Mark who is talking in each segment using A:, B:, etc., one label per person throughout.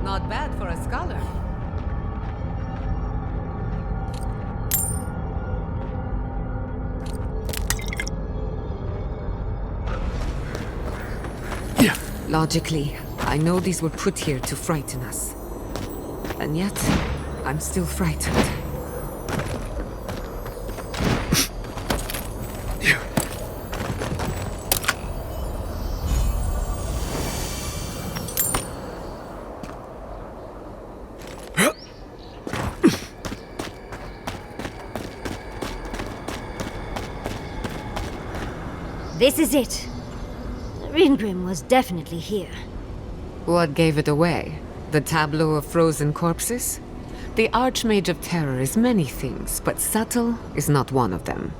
A: Not bad for a scholar. Logically, I know these were put here to frighten us. And yet, I'm still frightened.
B: This is it. Ringrim was definitely here.
A: What gave it away? The tableau of frozen corpses? The Archmage of Terror is many things, but subtle is not one of them.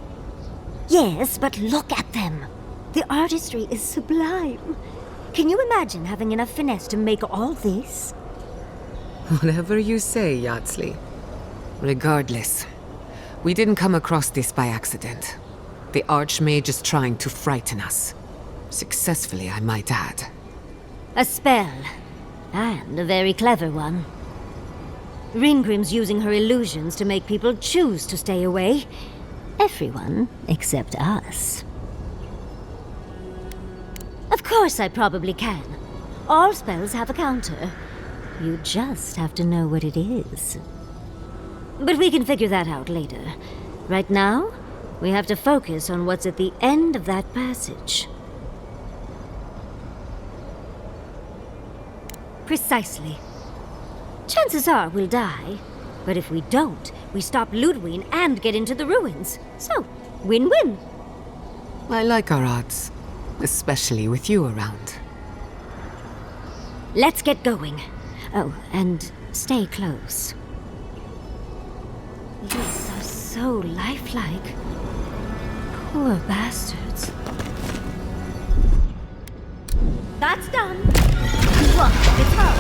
B: Yes, but look at them. The artistry is sublime. Can you imagine having enough finesse to make all this?
A: Whatever you say, Yardsley. Regardless, we didn't come across this by accident. The Archmage is trying to frighten us. Successfully, I might add.
B: A spell. And a very clever one. Ringrim's using her illusions to make people choose to stay away. Everyone except us. Of course I probably can. All spells have a counter. You just have to know what it is. But we can figure that out later. Right now, we have to focus on what's at the end of that passage. Precisely. Chances are we'll die, but if we don't, we stop Ludwig and get into the ruins. So, win-win.
A: I like our odds, especially with you around.
B: Let's get going. Oh, and stay close. These are so lifelike. Poor bastards. That's done. What? It's her.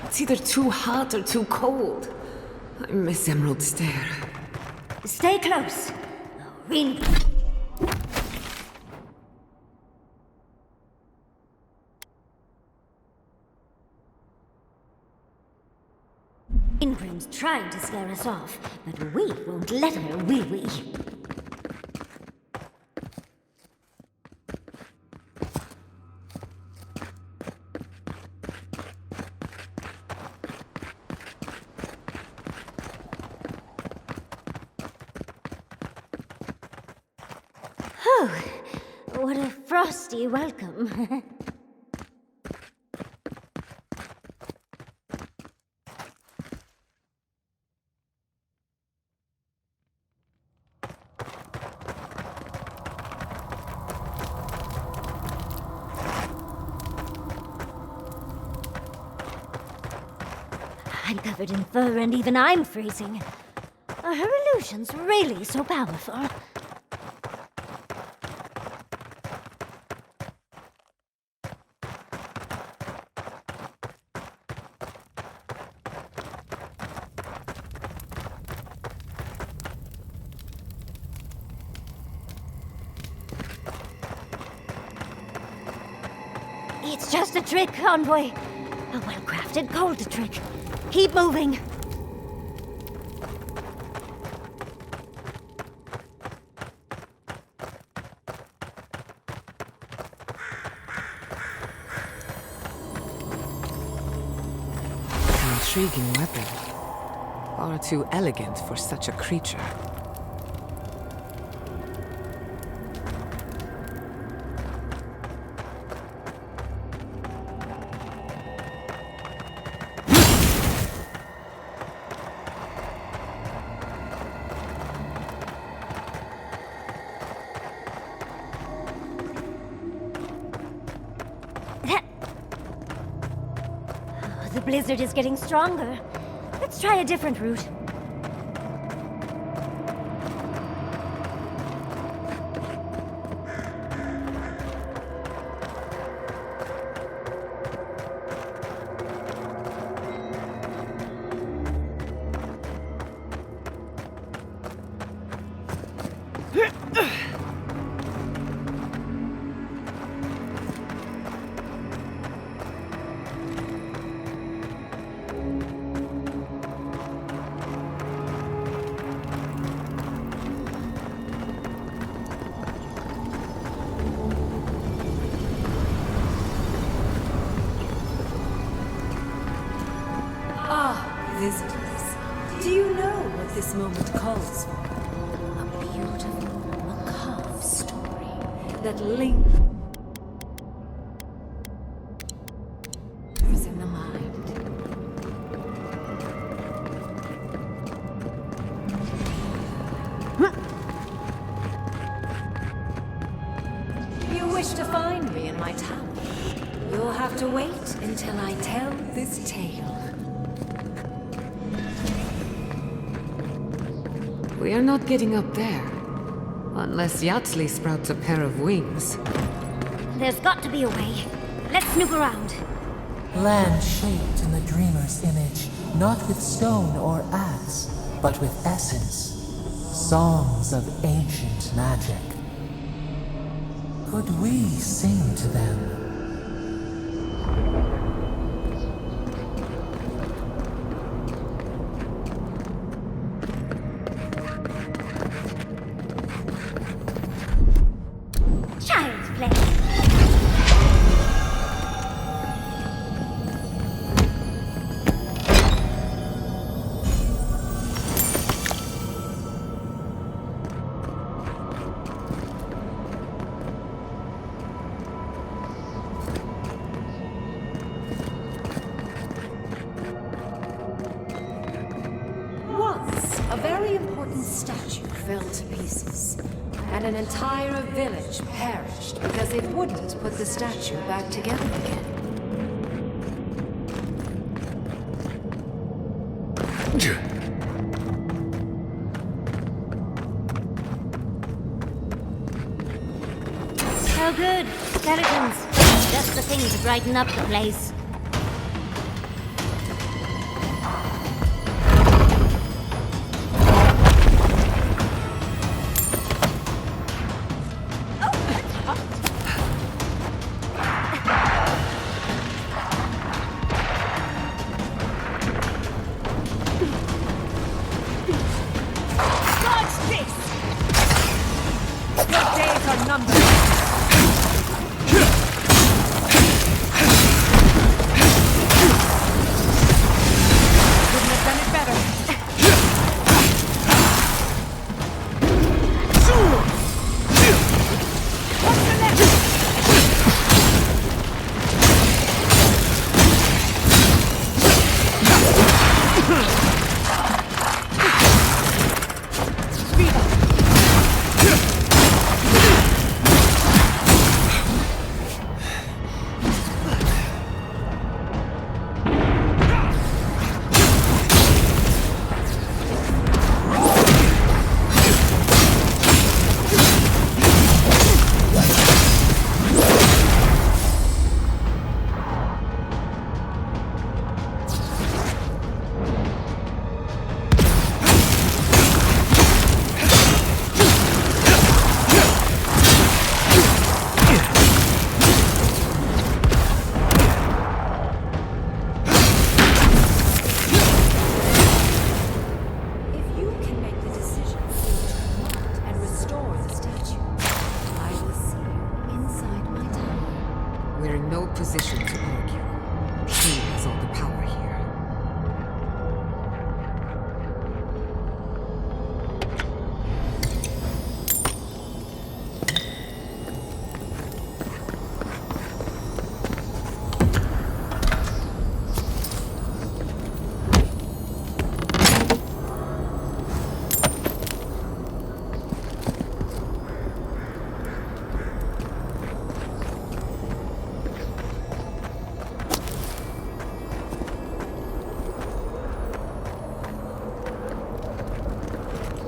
A: It's either too hot or too cold. I miss Emerald Stair.
B: Stay close. Ring. Ingrim's trying to scare us off, but we won't let her, will we? Oh, what a frosty welcome. I'm covered in fur and even I'm freezing. Are her illusions really so powerful? It's just a trick, Envoy. A well-crafted cold trick. Keep moving.
A: intriguing weapon. Far too elegant for such a creature.
B: The blizzard is getting stronger. Let's try a different route.
C: Visitors, do you know what this moment calls for? A beautiful, macabre story that lingers in the mind. You wish to find me in my tower? You'll have to wait until I tell this tale.
A: We are not getting up there. Unless Yatsley sprouts a pair of wings.
B: There's got to be a way. Let's snoop around.
D: Land shaped in the dreamer's image, not with stone or axe, but with essence. Songs of ancient magic. Could we sing to them?
B: Child's play.
C: Once, a very important statue fell to pieces, and an entire village perished because it wouldn't put the statue back together again.
B: Oh good, skeletons. Just the thing to brighten up the place.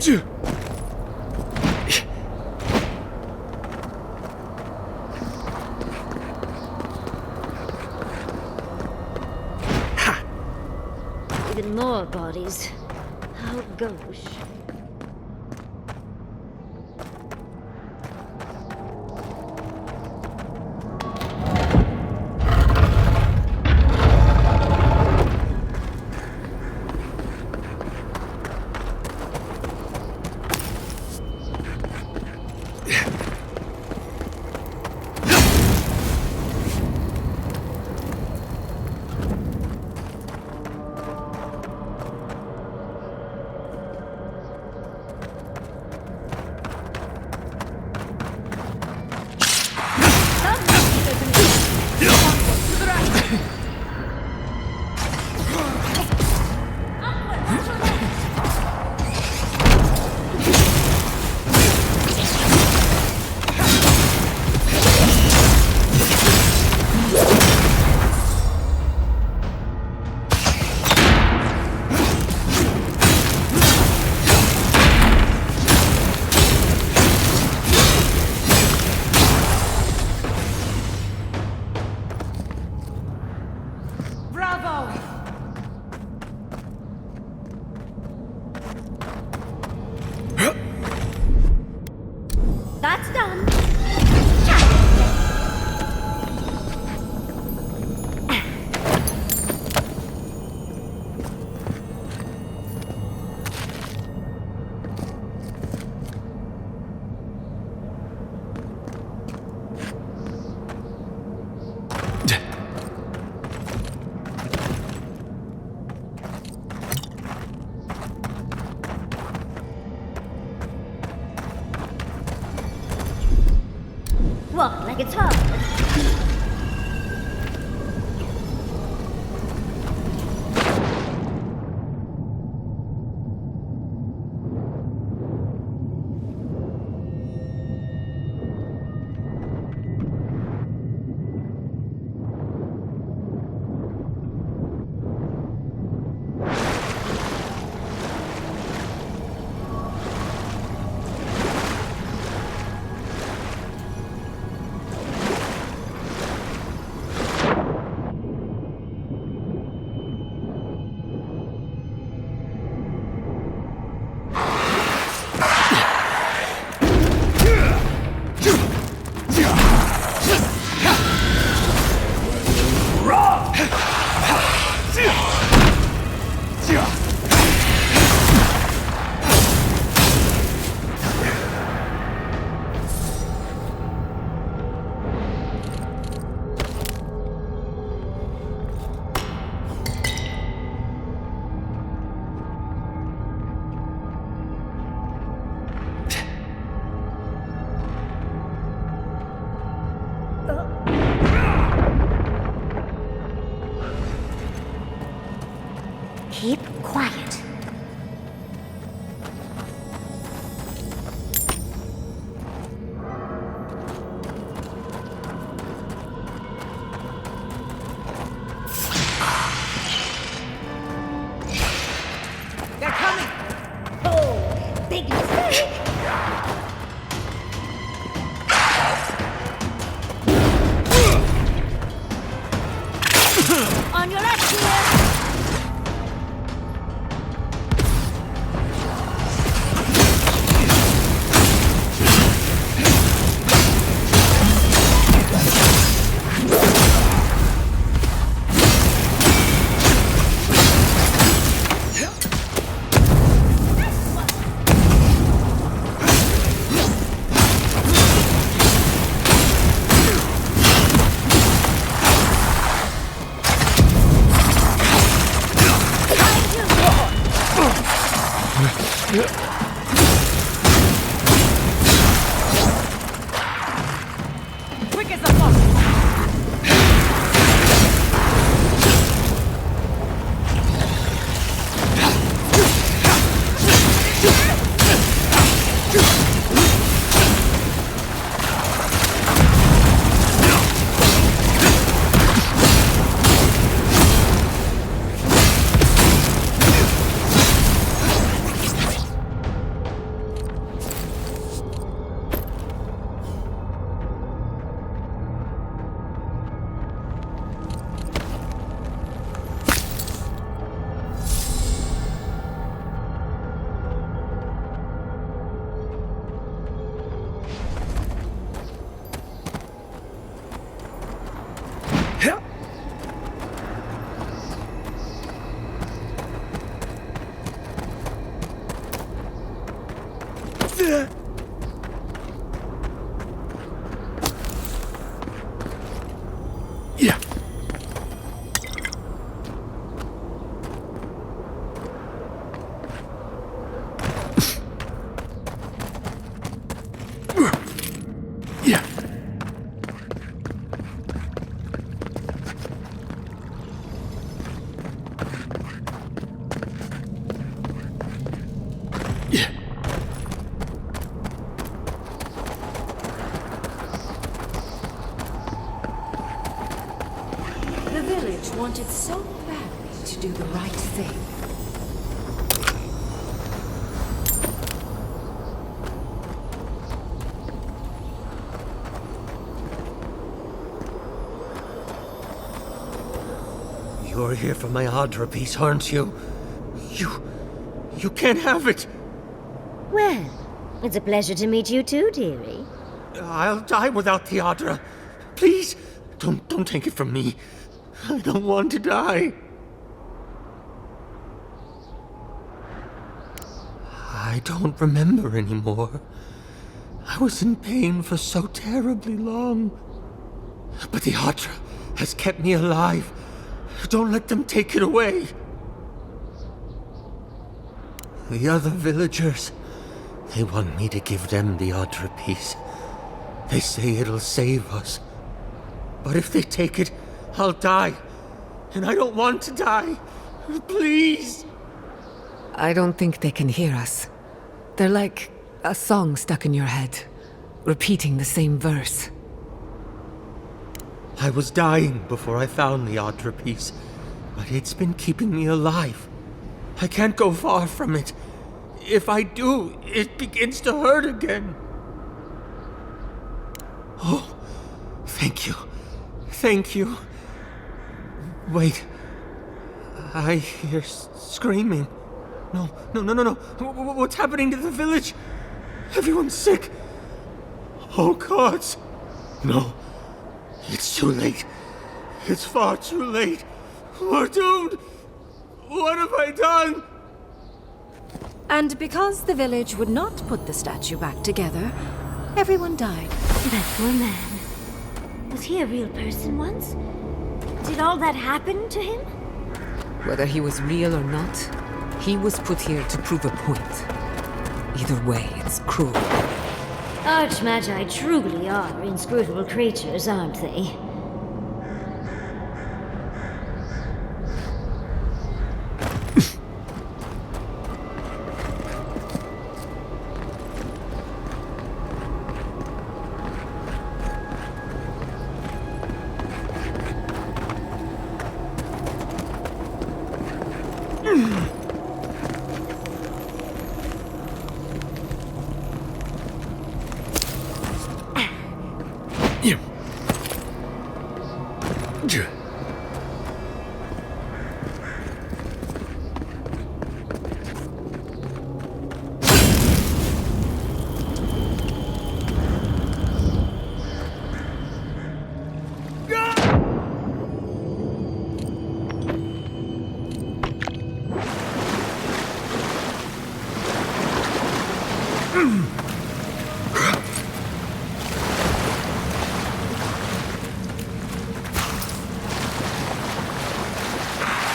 B: Even more bodies. Oh gosh. That's done. What, like it's hard? Keep quiet.
A: They're coming!
B: Oh, big mistake! On your left here!
A: Quick as a fox!
C: wanted so badly to do the right thing.
E: You're here for my Adra piece, aren't you? You can't have it!
B: Well, it's a pleasure to meet you too, dearie.
E: I'll die without the Adra. Please, don't take it from me. I don't want to die. I don't remember anymore. I was in pain for so terribly long. But the Adra has kept me alive. Don't let them take it away. The other villagers, they want me to give them the Adra piece. They say it'll save us. But if they take it, I'll die. And I don't want to die. Please.
A: I don't think they can hear us. They're like a song stuck in your head, repeating the same verse.
E: I was dying before I found the Adra piece, but it's been keeping me alive. I can't go far from it. If I do, it begins to hurt again. Oh, thank you. Thank you. Wait. I hear screaming. No. What's happening to the village? Everyone's sick. Oh, gods. No. It's too late. It's far too late. We're doomed. What have I done?
C: And because the village would not put the statue back together, everyone died.
B: That poor man. Was he a real person once? Did all that happen to him?
A: Whether he was real or not, he was put here to prove a point. Either way, it's cruel.
B: Archmagi truly are inscrutable creatures, aren't they?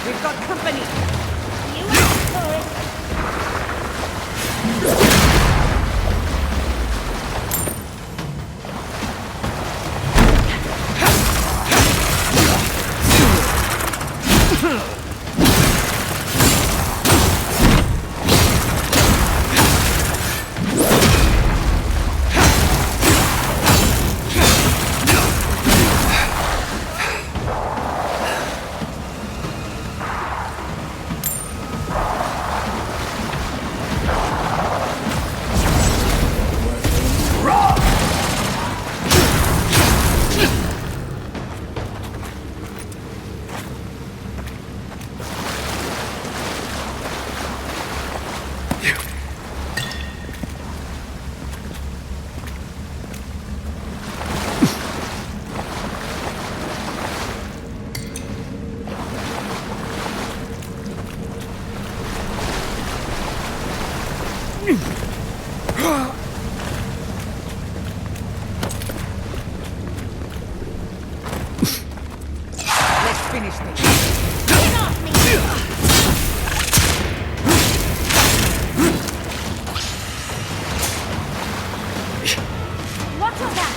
A: We've got company!
B: You asked for it!
A: Let's finish this.
B: Get off me! What was that?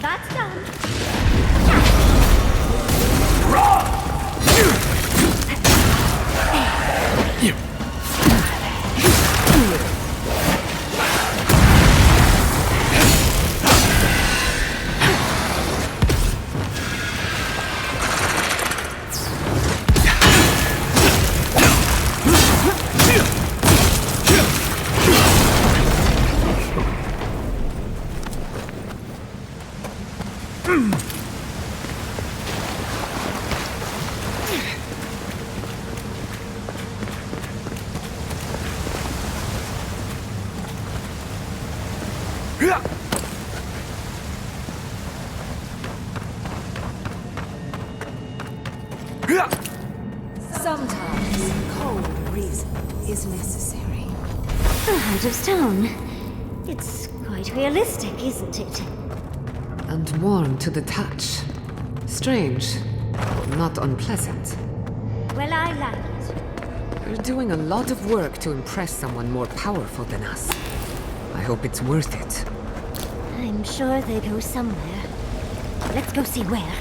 B: That's done.
C: Sometimes cold reason is necessary.
B: The Heart of Stone. It's quite realistic, isn't it?
A: And warm to the touch. Strange, not unpleasant.
B: Well, I like it.
A: We're doing a lot of work to impress someone more powerful than us. I hope it's worth it.
B: I'm sure they go somewhere. Let's go see where.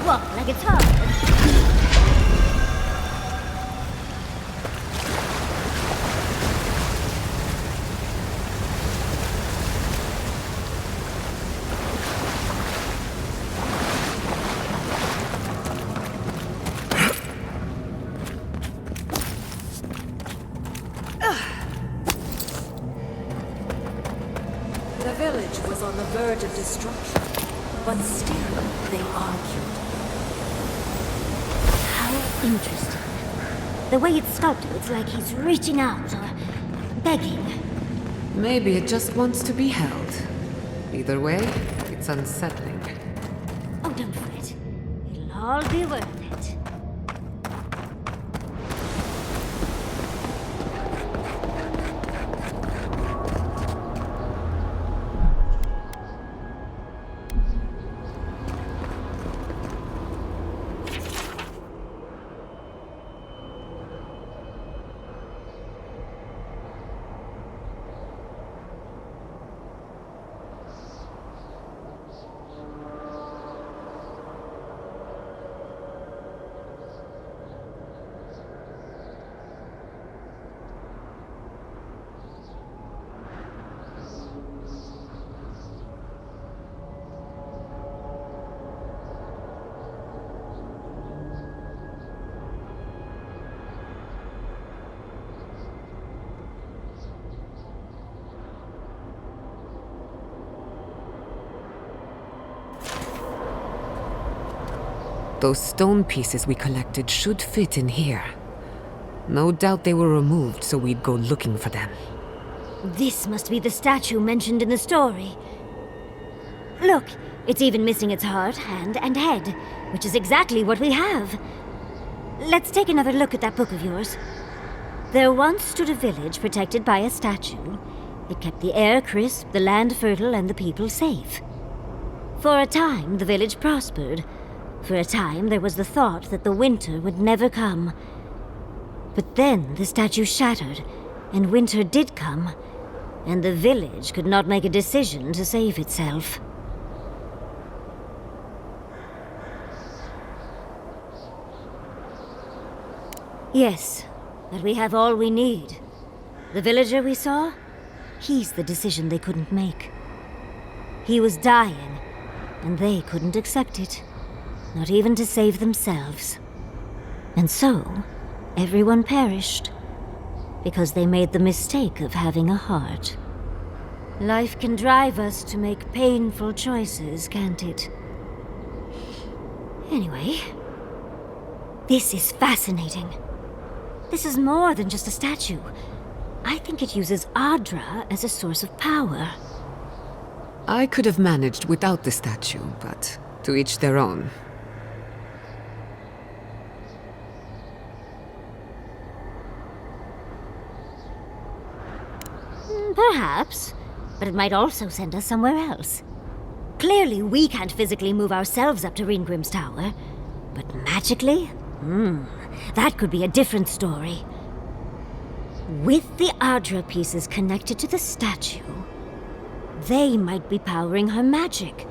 B: Walk like it's hard.
C: The village was on the verge of destruction, but still they argued.
B: How interesting. The way it's sculpted, it's like he's reaching out or begging.
A: Maybe it just wants to be held. Either way, it's unsettling.
B: Oh, don't fret. It'll all be worth it.
A: Those stone pieces we collected should fit in here. No doubt they were removed so we'd go looking for them.
B: This must be the statue mentioned in the story. Look, it's even missing its heart, hand, and head, which is exactly what we have. Let's take another look at that book of yours. There once stood a village protected by a statue. It kept the air crisp, the land fertile, and the people safe. For a time, the village prospered. For a time, there was the thought that the winter would never come. But then the statue shattered, and winter did come, and the village could not make a decision to save itself. Yes, but we have all we need. The villager we saw, he's the decision they couldn't make. He was dying, and they couldn't accept it. Not even to save themselves. And so, everyone perished. Because they made the mistake of having a heart. Life can drive us to make painful choices, can't it? Anyway, this is fascinating. This is more than just a statue. I think it uses Adra as a source of power.
A: I could have managed without the statue, but to each their own.
B: Perhaps, but it might also send us somewhere else. Clearly, we can't physically move ourselves up to Ringrim's tower, but magically? That could be a different story. With the Adra pieces connected to the statue, they might be powering her magic.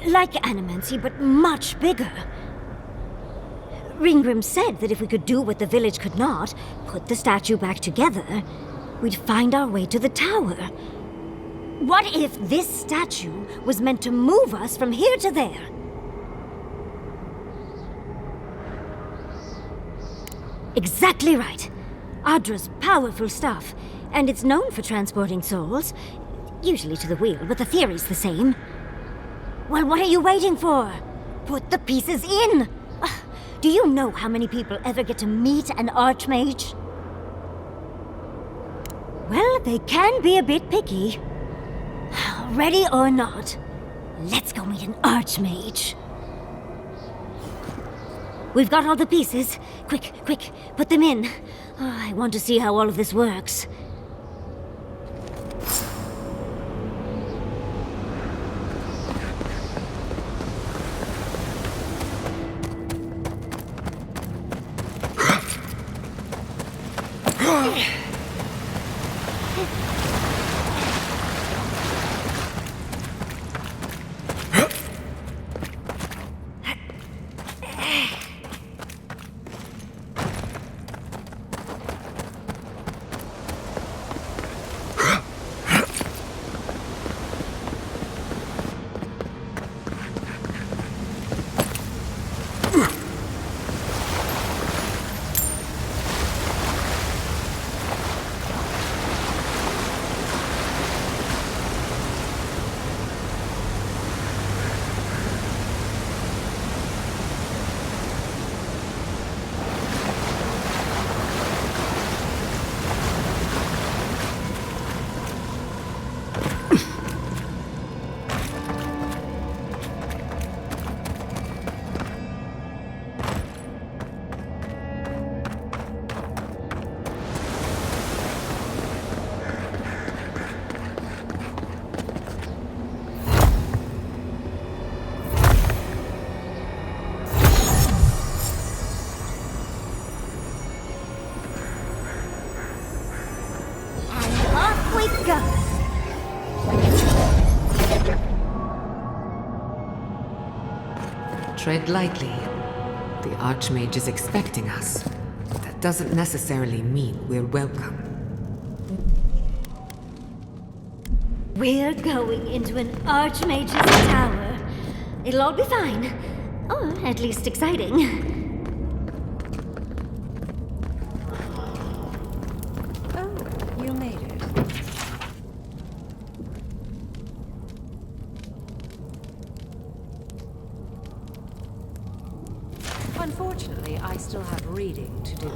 B: Like Animancy, but much bigger. Ringrim said that if we could do what the village could not, put the statue back together, we'd find our way to the tower. What if this statue was meant to move us from here to there? Exactly right. Adra's powerful stuff, and it's known for transporting souls. Usually to the wheel, but the theory's the same. Well, what are you waiting for? Put the pieces in! Do you know how many people ever get to meet an Archmage? Well, they can be a bit picky. Ready or not, let's go meet an Archmage. We've got all the pieces. Quick, quick, put them in. I want to see how all of this works.
A: Tread lightly. The Archmage is expecting us. That doesn't necessarily mean we're welcome.
B: We're going into an Archmage's tower. It'll all be fine. Or at least exciting.
C: Oh, you made it. Unfortunately, I still have reading to do.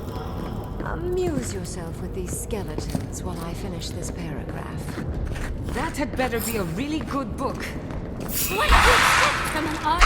C: Amuse yourself with these skeletons while I finish this paragraph.
A: That had better be a really good book.
B: What do you expect from an Arch...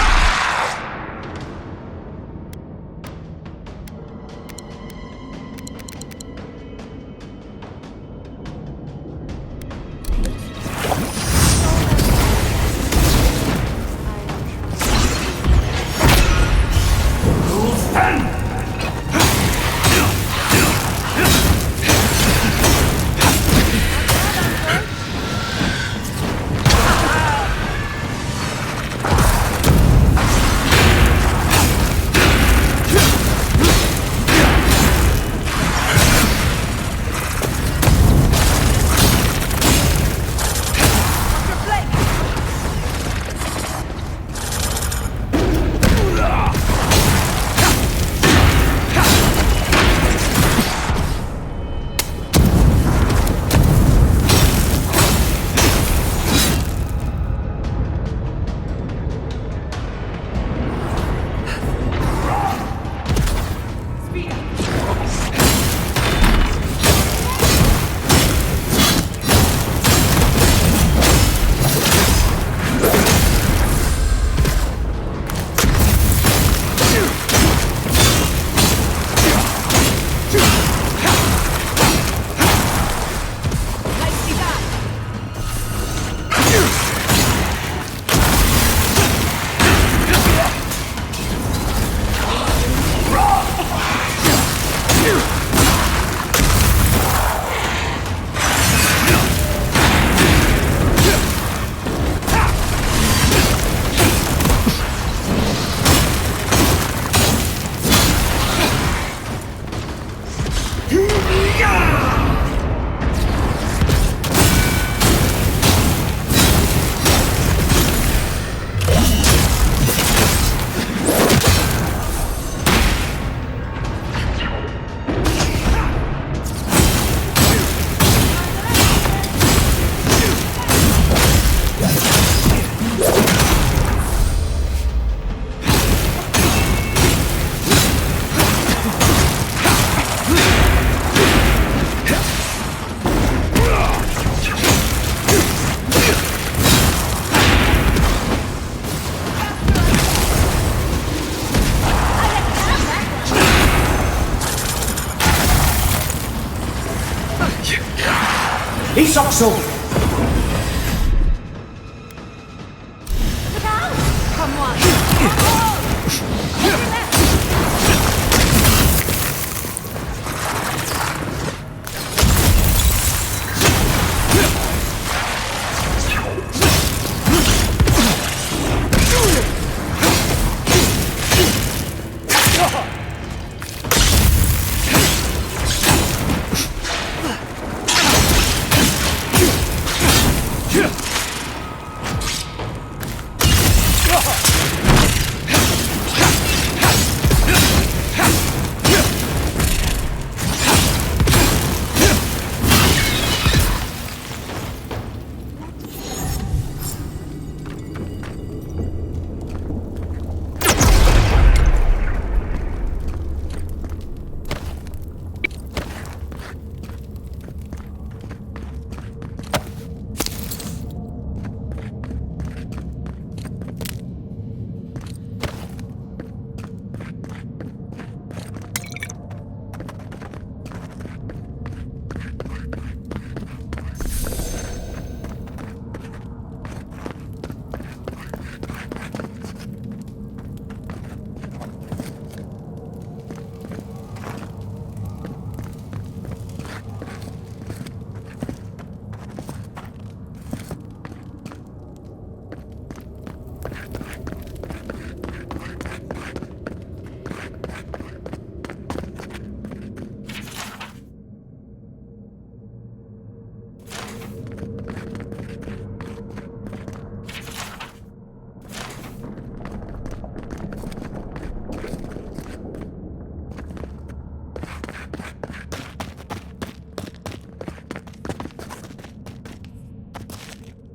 F: Isokso!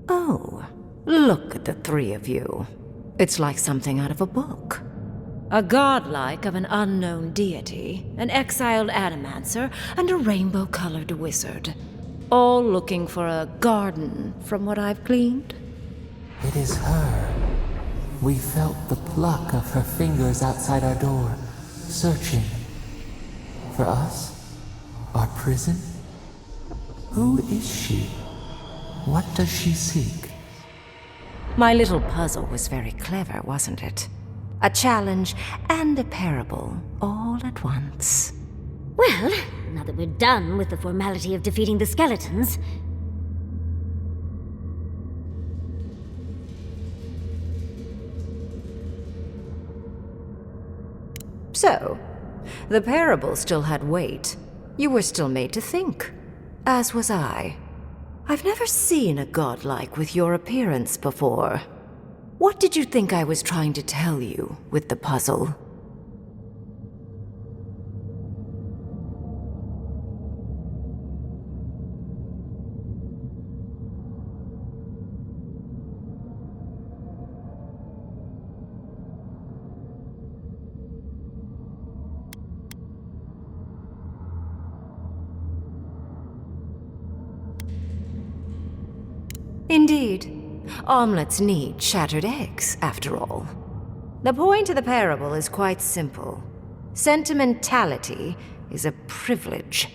C: Oh, look at the three of you. It's like something out of a book. A godlike of an unknown deity, an exiled animancer, and a rainbow-colored wizard. All looking for a garden, from what I've gleaned.
D: It is her. We felt the pluck of her fingers outside our door, searching. For us? Our prison? Who is she? What does she seek?
C: My little puzzle was very clever, wasn't it? A challenge and a parable, all at once.
B: Well, now that we're done with the formality of defeating the skeletons...
C: So, the parable still had weight. You were still made to think. As was I. I've never seen a godlike with your appearance before. What did you think I was trying to tell you with the puzzle? Indeed. Omelets need shattered eggs, after all. The point of the parable is quite simple. Sentimentality is a privilege.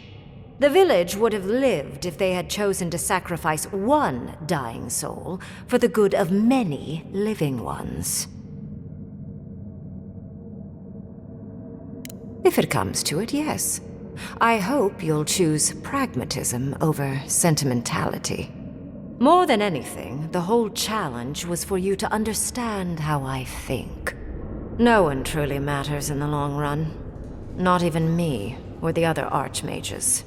C: The village would have lived if they had chosen to sacrifice one dying soul for the good of many living ones. If it comes to it, yes. I hope you'll choose pragmatism over sentimentality. More than anything, the whole challenge was for you to understand how I think. No one truly matters in the long run. Not even me, or the other archmages.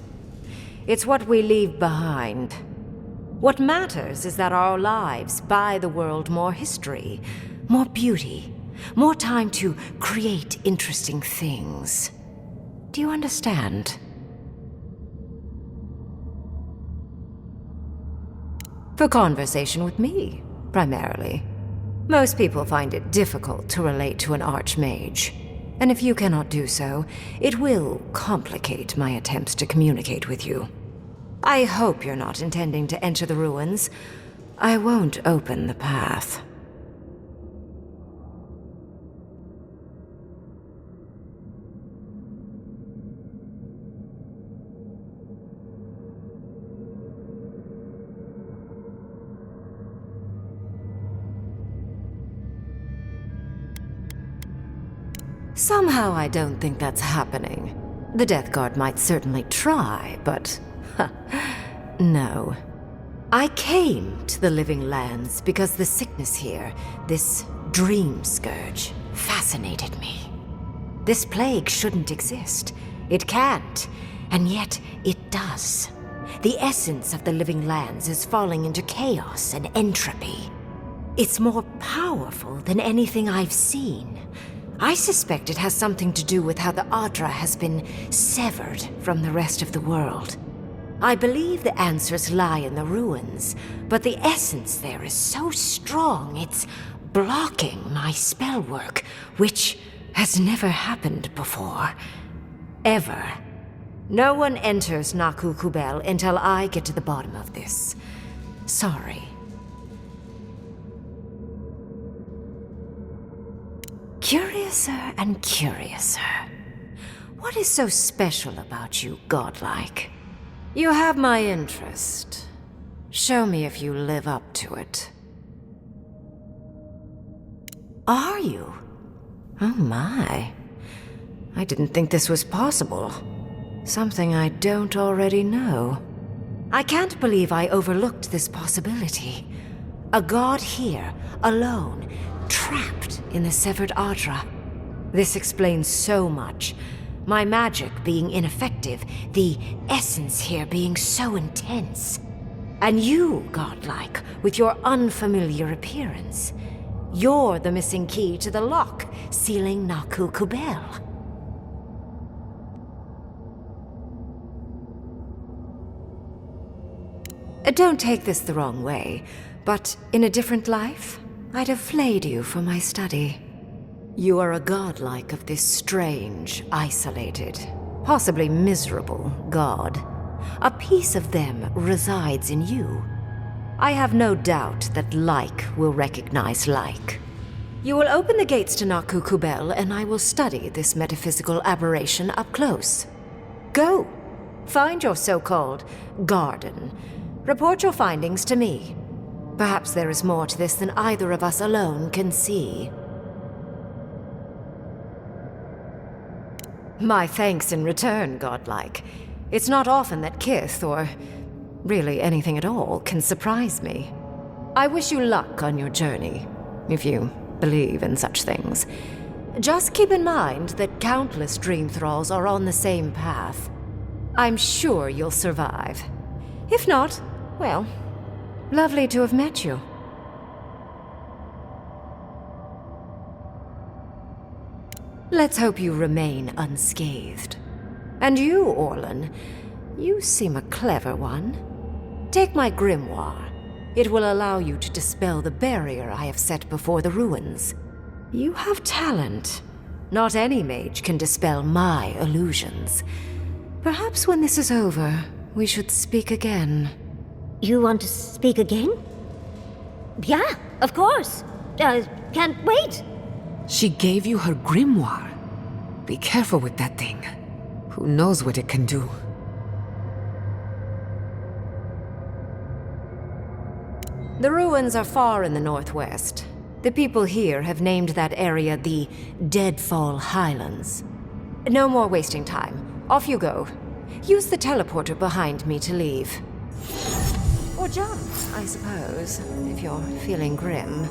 C: It's what we leave behind. What matters is that our lives buy the world more history, more beauty, more time to create interesting things. Do you understand? For conversation with me, primarily. Most people find it difficult to relate to an archmage. And if you cannot do so, it will complicate my attempts to communicate with you. I hope you're not intending to enter the ruins. I won't open the path. Somehow I don't think that's happening. The Death Guard might certainly try, but... no. I came to the Living Lands because the sickness here, this dream scourge, fascinated me. This plague shouldn't exist. It can't, and yet it does. The essence of the Living Lands is falling into chaos and entropy. It's more powerful than anything I've seen. I suspect it has something to do with how the Adra has been severed from the rest of the world. I believe the answers lie in the ruins, but the essence there is so strong it's blocking my spell work, which has never happened before. Ever. No one enters Naku Kubel until I get to the bottom of this. Sorry. Curiouser and curiouser. What is so special about you, godlike? You have my interest. Show me if you live up to it. Are you? Oh my. I didn't think this was possible. Something I don't already know. I can't believe I overlooked this possibility. A god here, alone, trapped in the severed Adra. This explains so much. My magic being ineffective, the essence here being so intense. And you, godlike, with your unfamiliar appearance. You're the missing key to the lock, sealing Naku Kubel. Don't take this the wrong way, but in a different life, I'd have flayed you for my study. You are a godlike of this strange, isolated, possibly miserable god. A piece of them resides in you. I have no doubt that like will recognize like. You will open the gates to Naku Kubel, and I will study this metaphysical aberration up close. Go! Find your so-called garden. Report your findings to me. Perhaps there is more to this than either of us alone can see. My thanks in return, godlike. It's not often that Kith, or really anything at all, can surprise me. I wish you luck on your journey, if you believe in such things. Just keep in mind that countless dream thralls are on the same path. I'm sure you'll survive. If not, well, lovely to have met you. Let's hope you remain unscathed. And you, Orlan, you seem a clever one. Take my grimoire. It will allow you to dispel the barrier I have set before the ruins. You have talent. Not any mage can dispel my illusions. Perhaps when this is over, we should speak again.
B: You want to speak again? Yeah, of course. Can't wait.
A: She gave you her grimoire. Be careful with that thing. Who knows what it can do?
C: The ruins are far in the northwest. The people here have named that area the Deadfall Highlands. No more wasting time. Off you go. Use the teleporter behind me to leave. Or jump, I suppose, if you're feeling grim.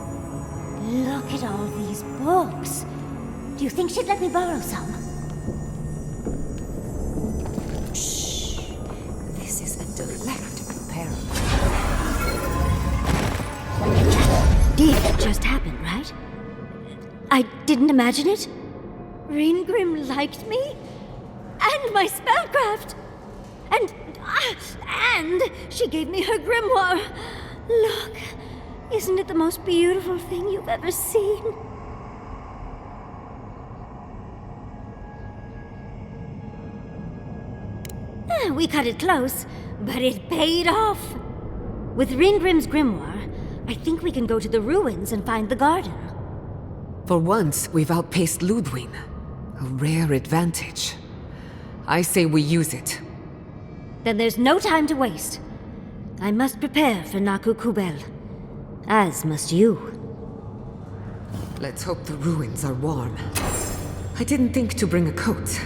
B: Look at all these books. Do you think she'd let me borrow some?
C: Shh. This is a delectable pair.
B: Did just happen, right? I didn't imagine it. Reingrim liked me? And my spellcraft! And she gave me her grimoire. Look, isn't it the most beautiful thing you've ever seen? We cut it close, but it paid off. With Reingrim's grimoire, I think we can go to the ruins and find the garden.
A: For once, we've outpaced Ludwig. A rare advantage. I say we use it.
B: Then there's no time to waste. I must prepare for Naku Kubel. As must you.
A: Let's hope the ruins are warm. I didn't think to bring a coat.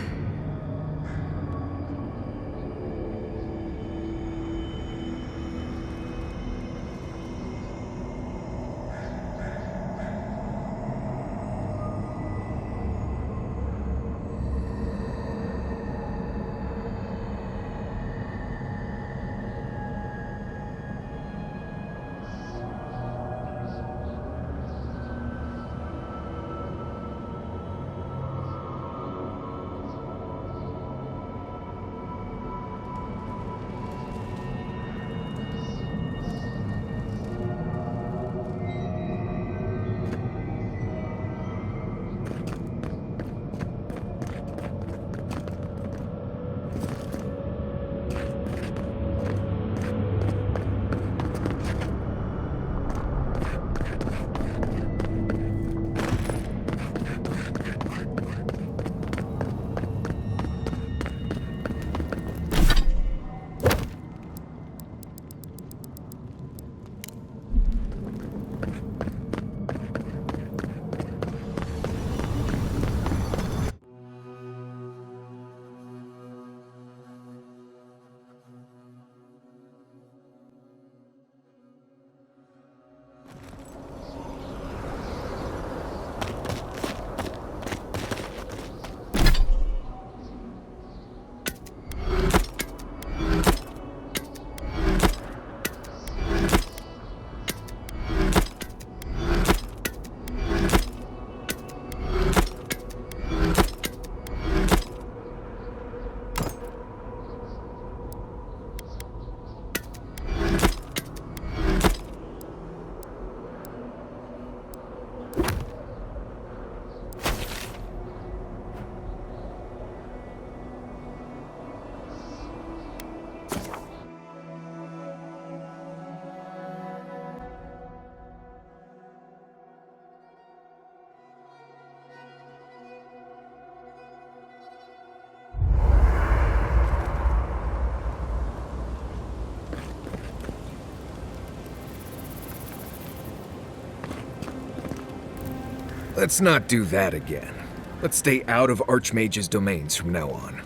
F: Let's not do that again. Let's stay out of Archmage's domains from now on.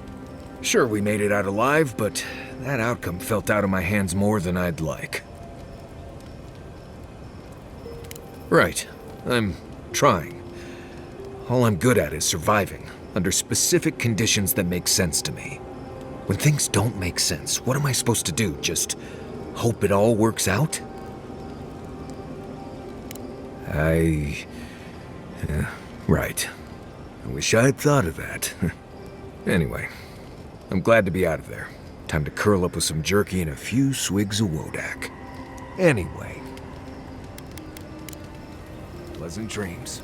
F: Sure, we made it out alive, but that outcome felt out of my hands more than I'd like. Right. I'm trying. All I'm good at is surviving, under specific conditions that make sense to me. When things don't make sense, what am I supposed to do? Just hope it all works out? Right. I wish I had thought of that. Anyway, I'm glad to be out of there. Time to curl up with some jerky and a few swigs of Wodak. Anyway. Pleasant dreams.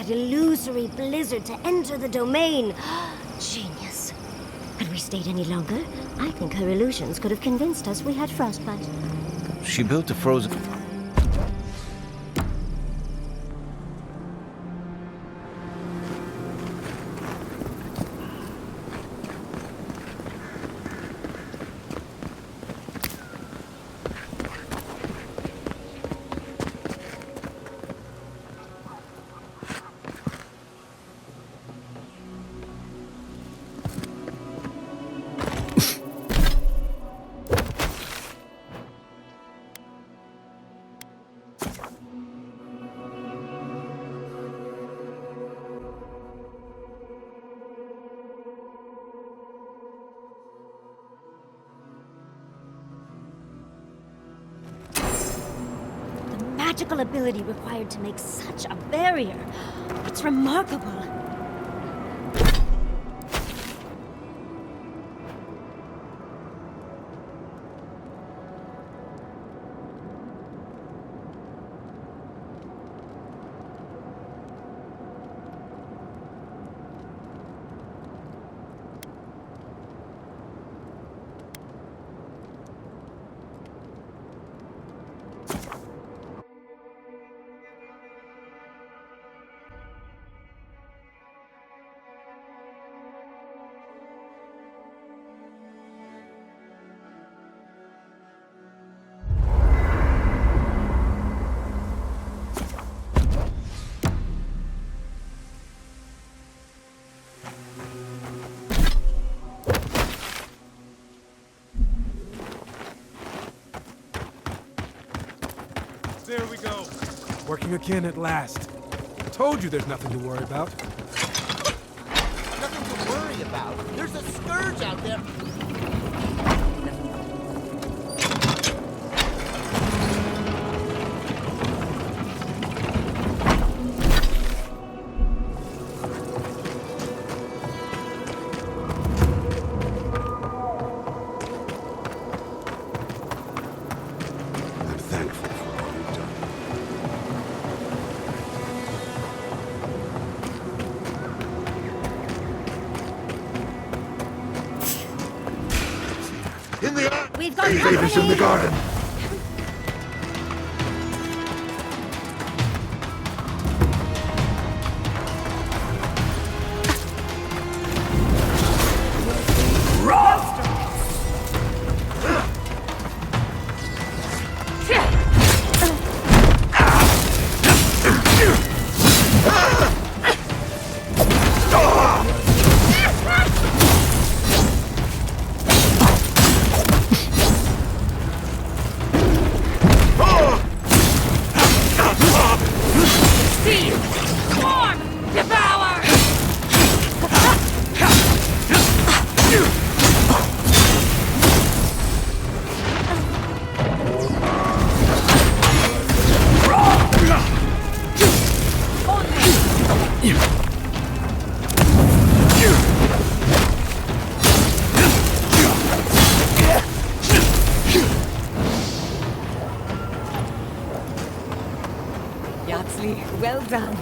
B: Illusory blizzard to enter the domain. Genius. Had we stayed any longer, I think her illusions could have convinced us we had frostbite.
G: She built a frozen...
B: magical ability required to make such a barrier. It's remarkable.
H: There we go. Working again at last. Told you there's nothing to worry about.
I: Nothing to worry about. There's a scourge out there.
J: I'm thankful for all you've done.
I: In the eye!
B: We've got
J: Save us in the garden!
A: Yardsley, well done.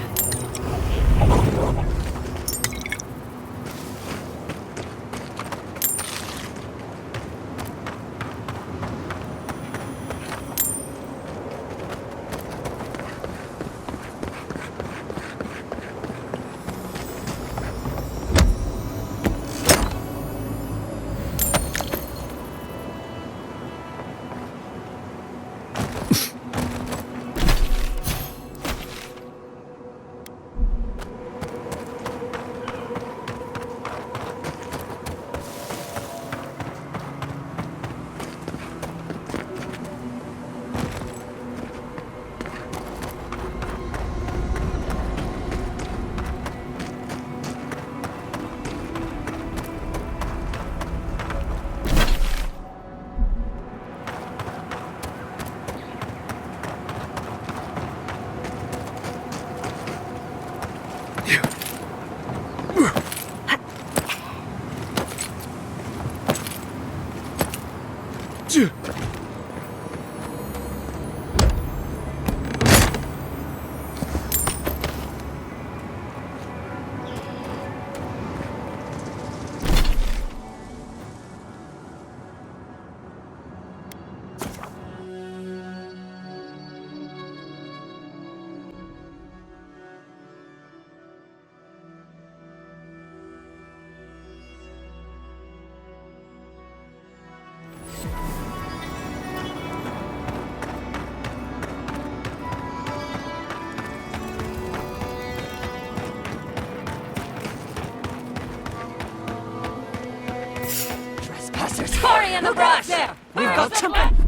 B: In the brush!
A: There! We've got something!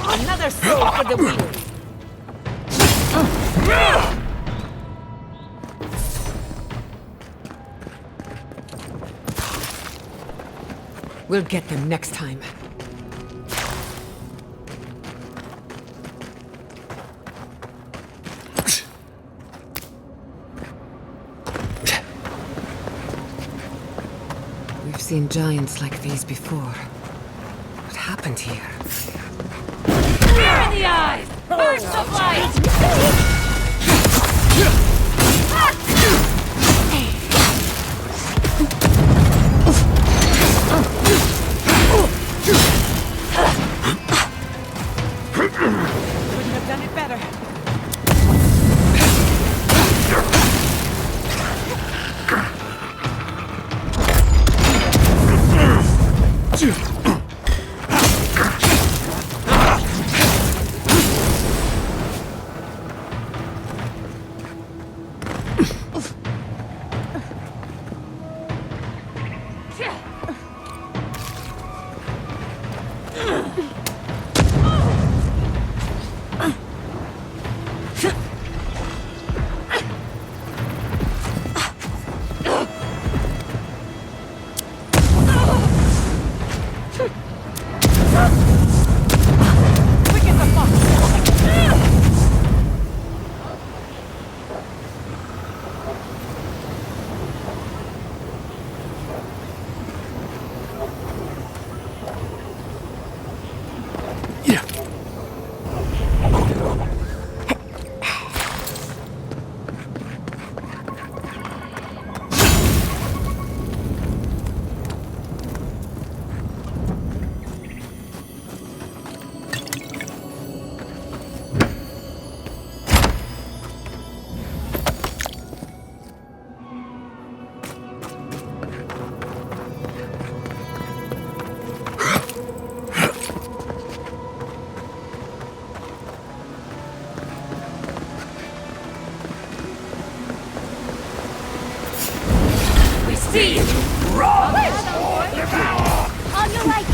A: Another soul for the wheel. We'll get them next time. We've seen giants like these before. What happened here?
K: Fear in the eyes! Burst of light!
A: Couldn't have done it better.
K: See you! Wrong!
B: On your right,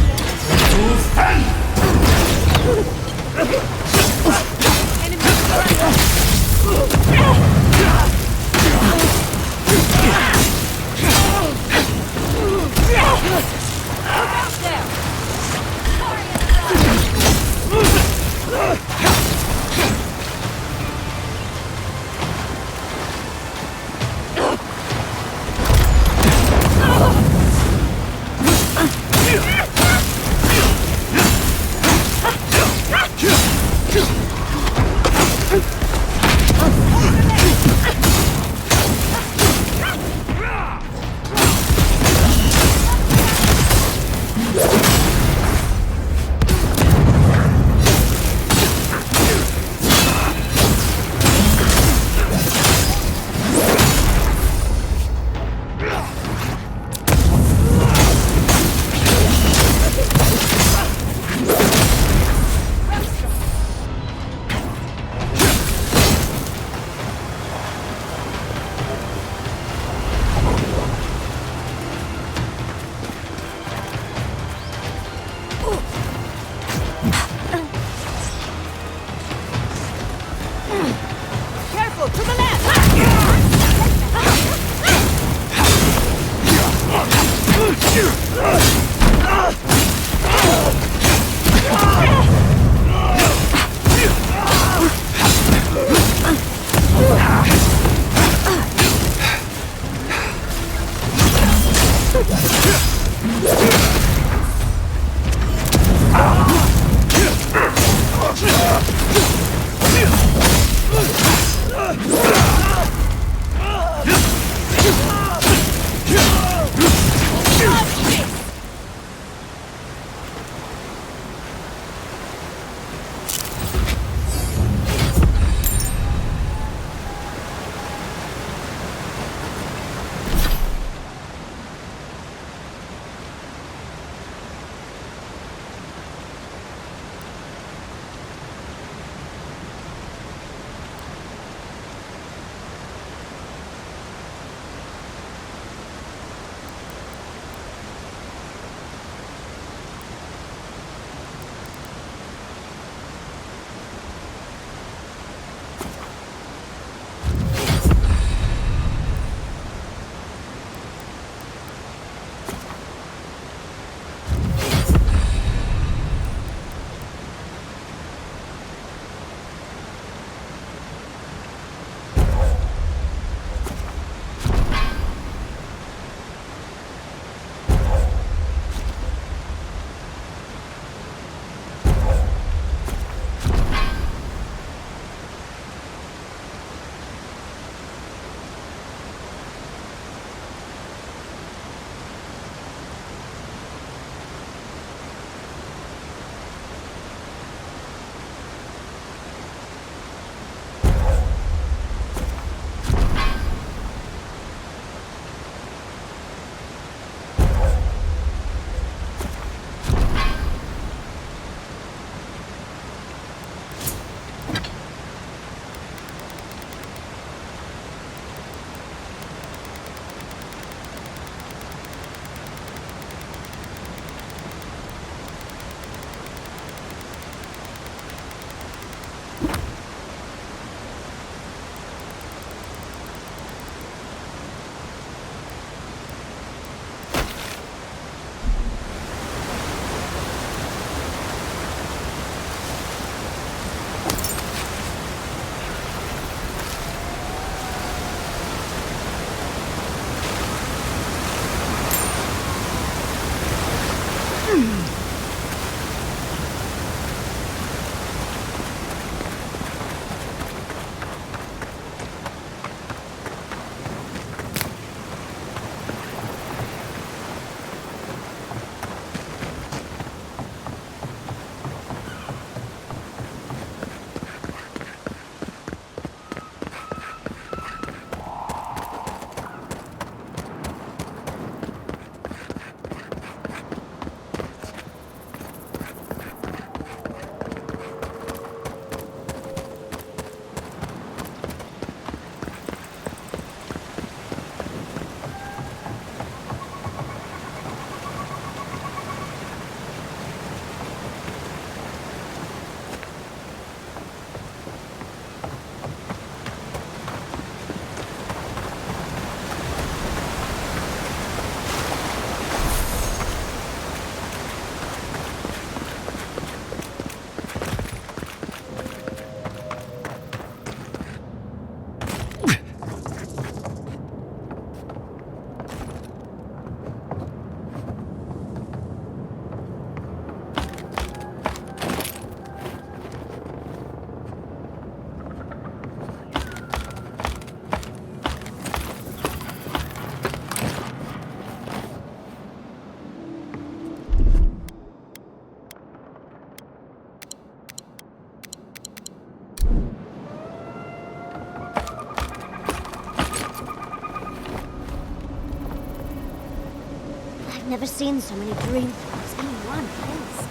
B: I've never seen so many dream things in one place.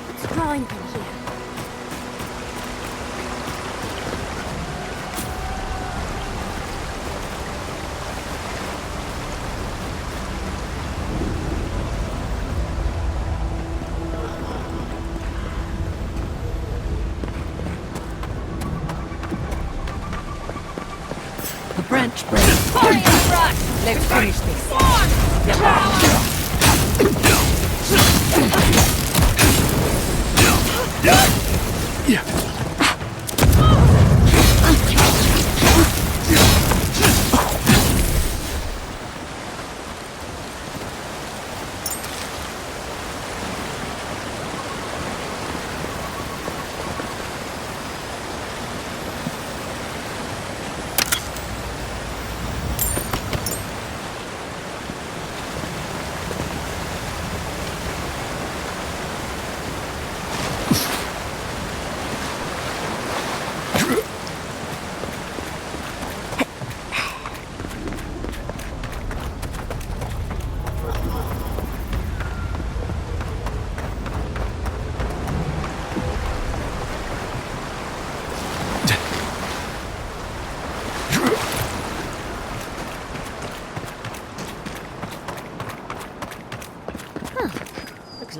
B: What's drawing them here?
A: The branch break. Let's finish this.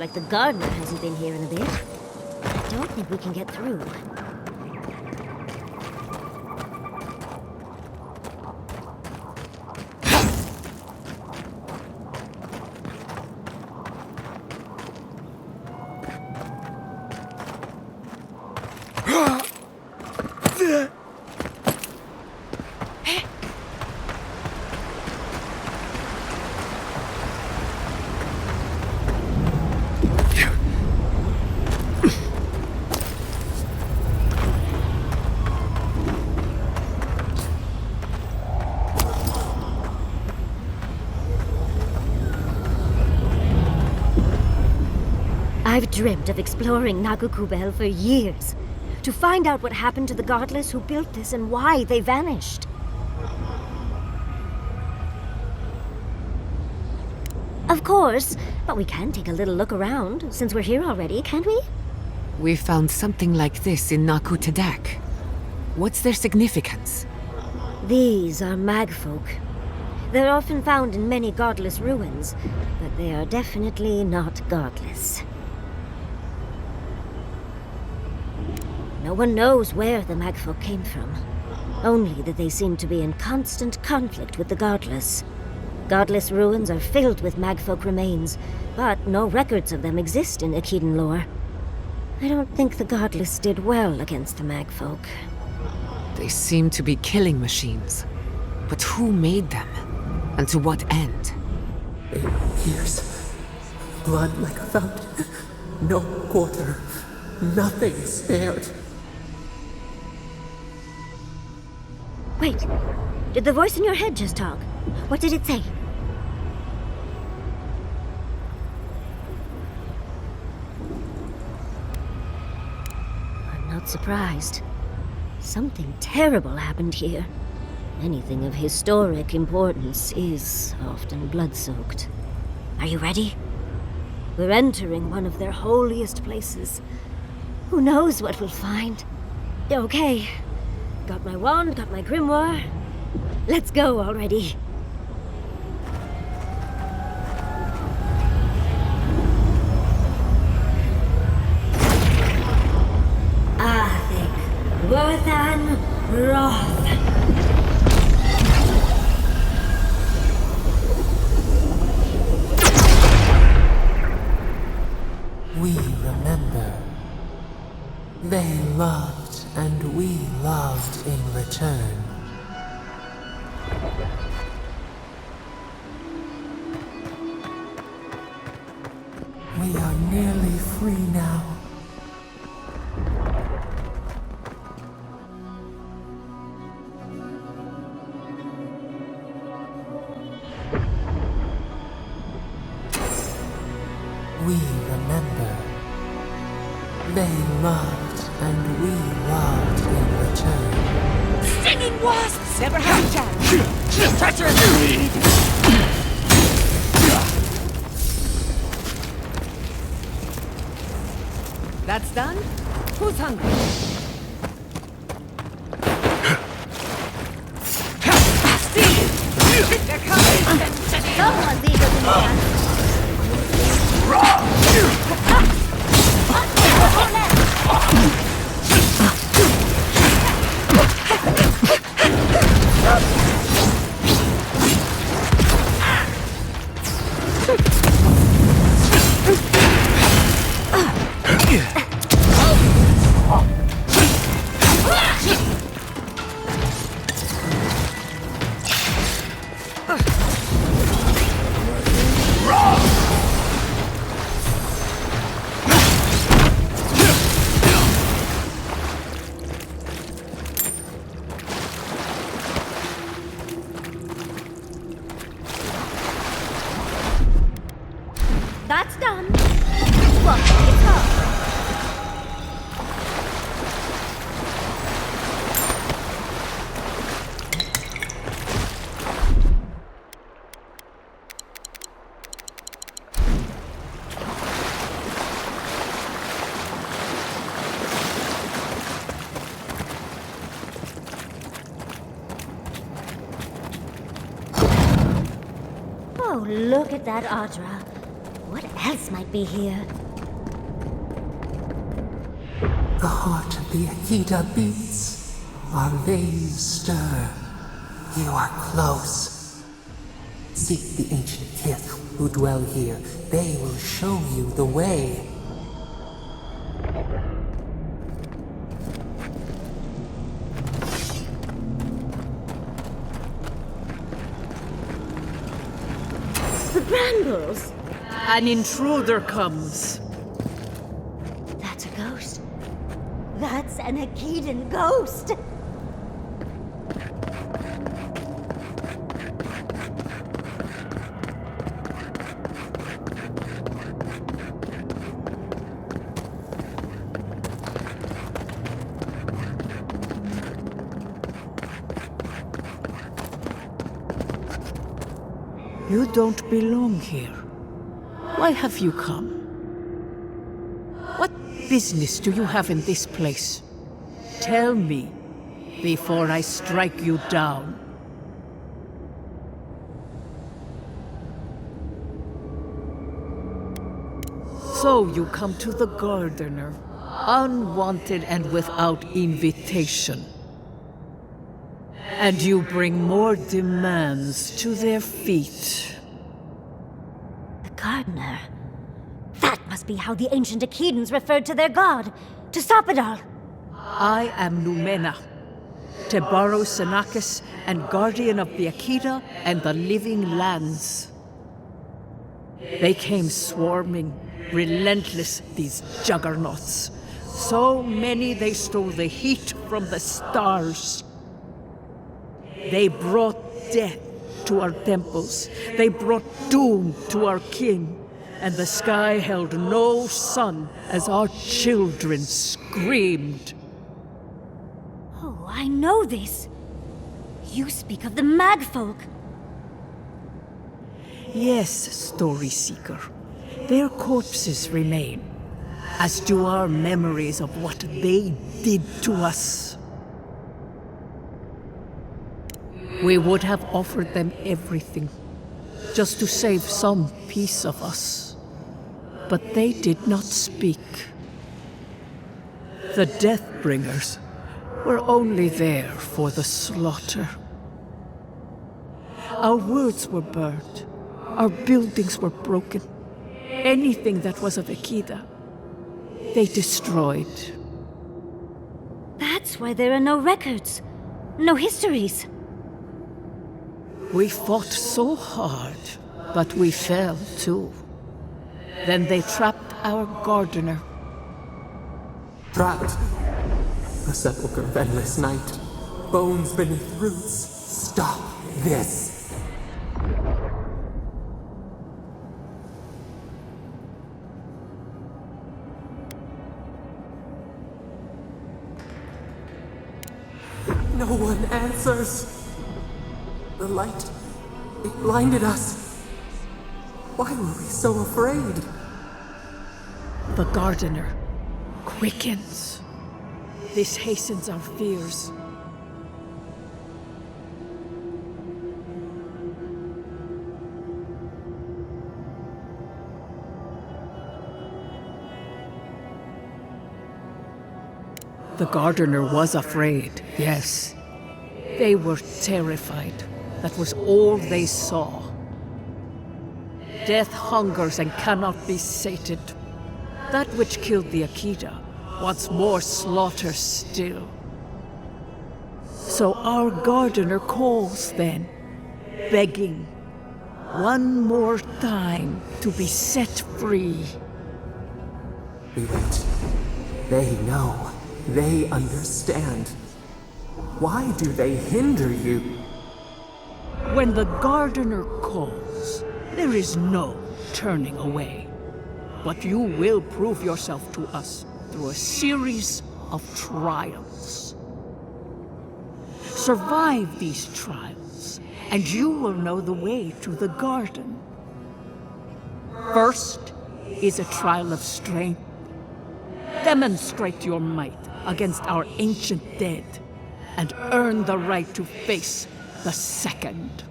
B: like the gardener hasn't been here in a bit. I don't think we can get through. I've dreamt of exploring Nagukubel for years, to find out what happened to the godless who built this and why they vanished. Of course, but we can take a little look around, since we're here already, can't we?
A: We found something like this in Naku Tadak. What's their significance?
B: These are magfolk. They're often found in many godless ruins, but they are definitely not godless. No one knows where the magfolk came from, only that they seem to be in constant conflict with the godless. Godless ruins are filled with magfolk remains, but no records of them exist in Akedan lore. I don't think the godless did well against the magfolk.
A: They seem to be killing machines. But who made them? And to what end?
D: 8 years. Blood like a fountain. No quarter. Nothing spared.
B: Wait, did the voice in your head just talk? What did it say? I'm not surprised. Something terrible happened here. Anything of historic importance is often blood-soaked. Are you ready? We're entering one of their holiest places. Who knows what we'll find? Okay. Got my wand, got my grimoire. Let's go already. Athik, Worthan, Roth.
D: We remember. They loved, and we loved in return. We are nearly free now. We remember. They loved, and we loved in return.
K: Stinging wasps! Never had a chance! Treacherous!
A: That's done? Who's hungry?
K: They're coming!
B: Someone's eager to dance. That's done. Look, it's up. Oh, look at that Adra. What else might be here?
D: The heart of the Akita beats. Our veins stir. You are close. Seek the ancient kith who dwell here. They will show you the way.
B: The brambles!
K: An intruder comes.
B: That's a ghost. That's an Akitan ghost!
K: You don't belong here. Why have you come? What business do you have in this place? Tell me, before I strike you down. So you come to the Gardener, unwanted and without invitation. And you bring more demands to their feet.
B: The Gardener. That must be how the ancient Akitans referred to their god. To stop it all.
K: I am Numena, Tebaro Senakis, and guardian of the Akita and the living lands. They came swarming, relentless, these juggernauts. So many they stole the heat from the stars. They brought death to our temples. They brought doom to our king. And the sky held no sun as our children screamed.
B: Oh, I know this. You speak of the Magfolk.
K: Yes, Story Seeker. Their corpses remain, as do our memories of what they did to us. We would have offered them everything, just to save some piece of us. But they did not speak. The Deathbringers were only there for the slaughter. Our words were burned. Our buildings were broken. Anything that was of Akita, they destroyed.
B: That's why there are no records, no histories.
K: We fought so hard, but we fell too. Then they trapped our Gardener.
D: Trapped. A sepulchre of endless night. Bones beneath roots. Stop this. No one answers. The light, it blinded us. Why were we so afraid?
K: The Gardener quickens. This hastens our fears. The Gardener was afraid, yes. They were terrified. That was all they saw. Death hungers and cannot be sated. That which killed the Akita wants more slaughter still. So our Gardener calls then, begging, one more time to be set free.
D: We wait. They know. They understand. Why do they hinder you?
K: When the Gardener calls, there is no turning away. But you will prove yourself to us through a series of trials. Survive these trials, and you will know the way to the garden. First is a trial of strength. Demonstrate your might against our ancient dead, and earn the right to face the second.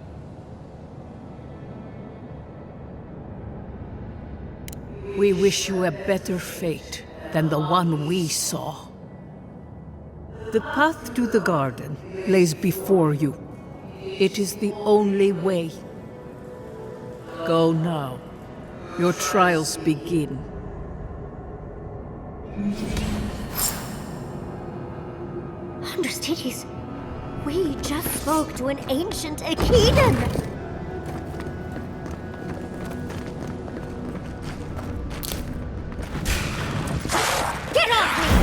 K: We wish you a better fate than the one we saw. The path to the garden lays before you. It is the only way. Go now. Your trials begin.
B: Understudies, we just spoke to an ancient Achedan! Get off me!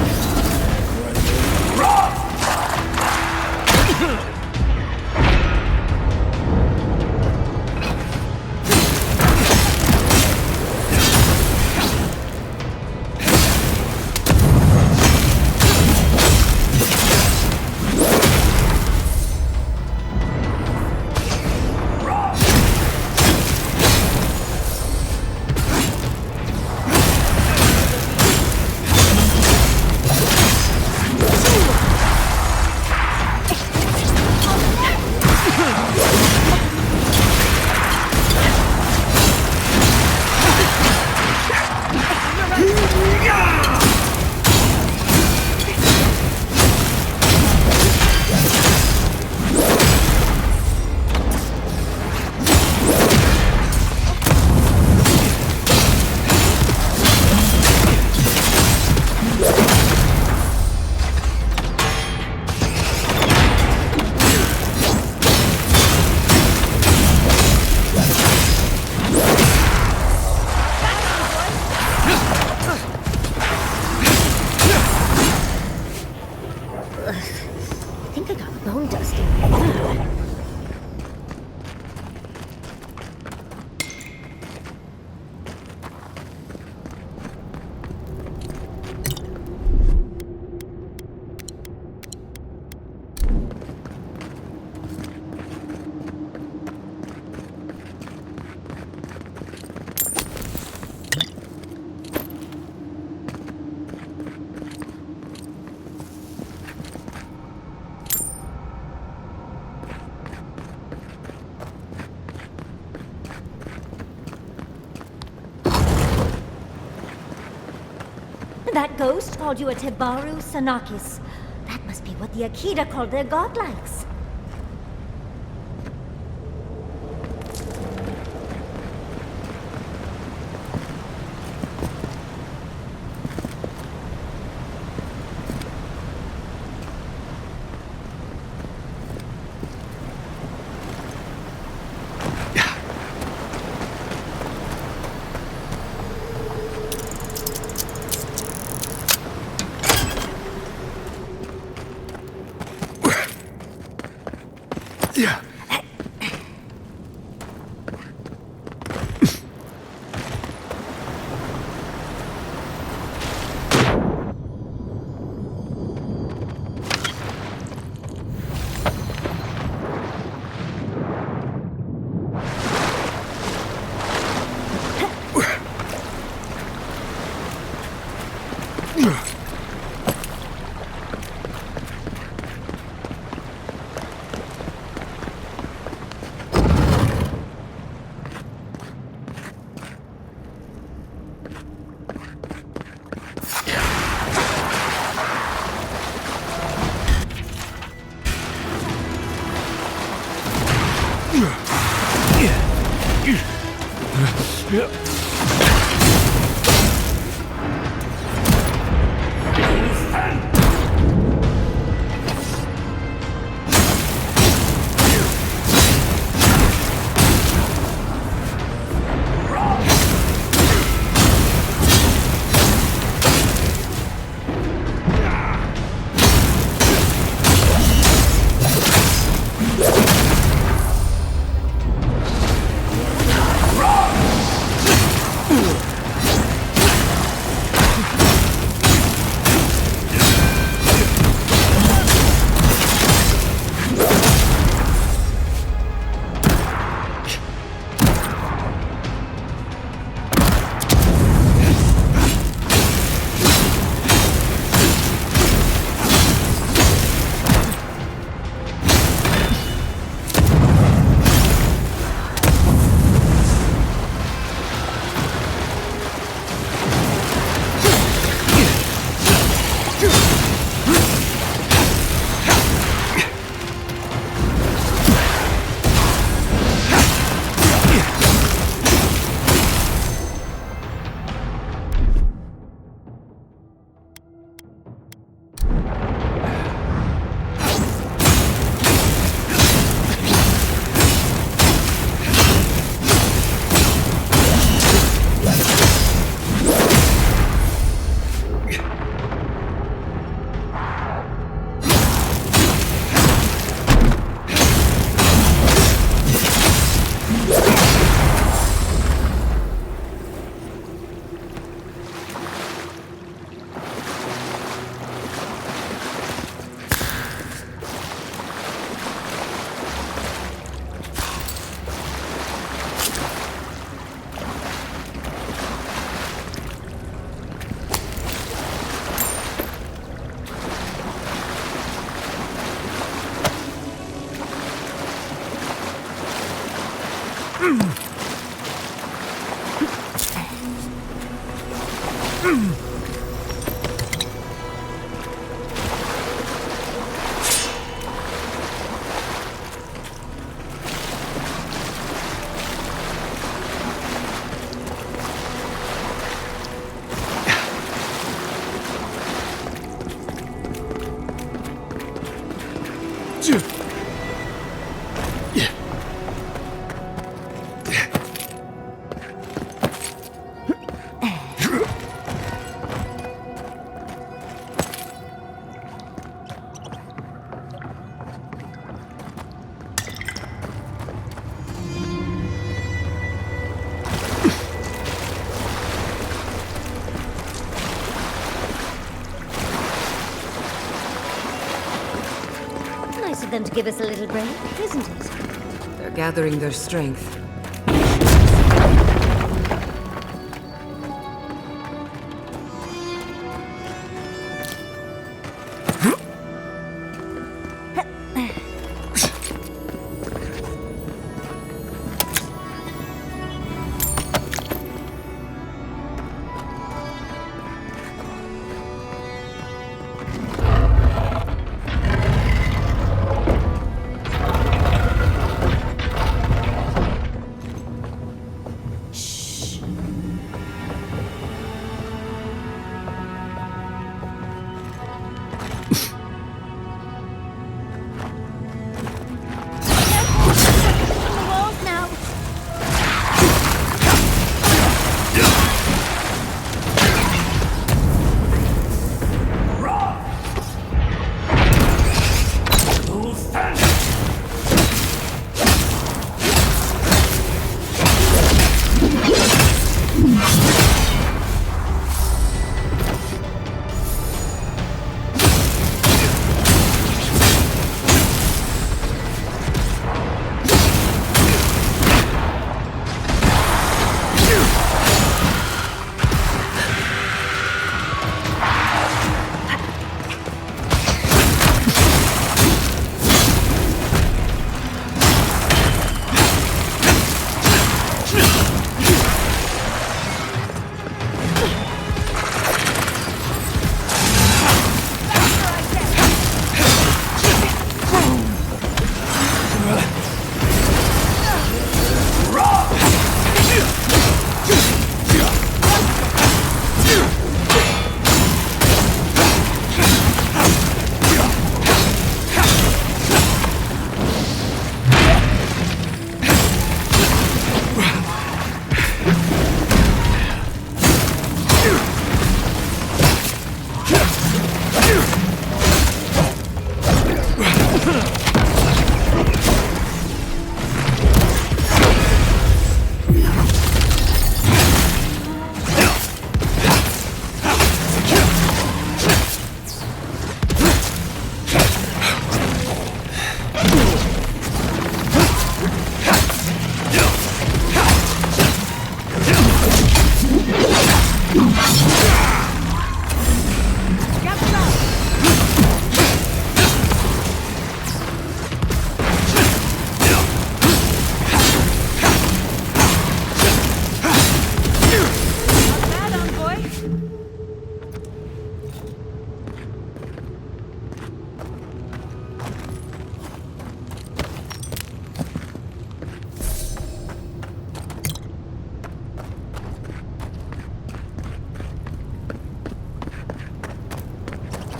B: That ghost called you a Tebaru Sanakis. That must be what the Akita called their godlikes.
F: Yeah.
B: Nice of them to give us a little break, isn't it?
A: They're gathering their strength.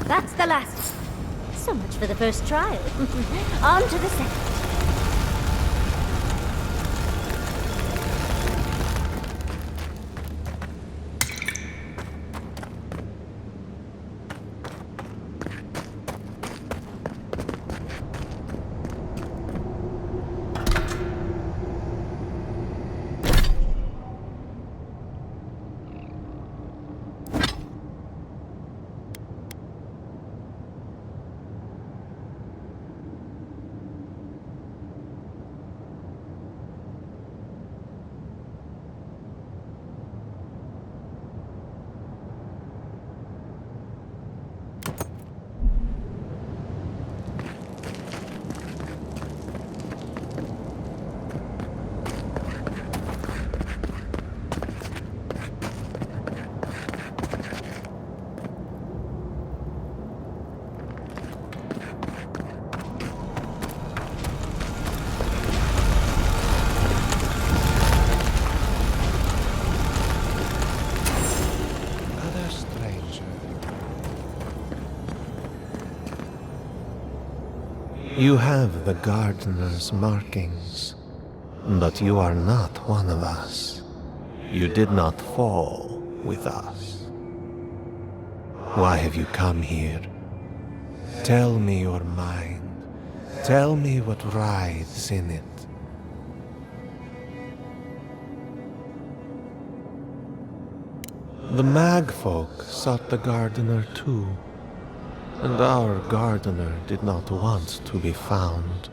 B: That's the last. So much for the first trial. On to the second.
J: You have the gardener's markings, but you are not one of us. You did not fall with us. Why have you come here? Tell me your mind. Tell me what writhes in it. The Magfolk sought the gardener too, and our gardener did not want to be found.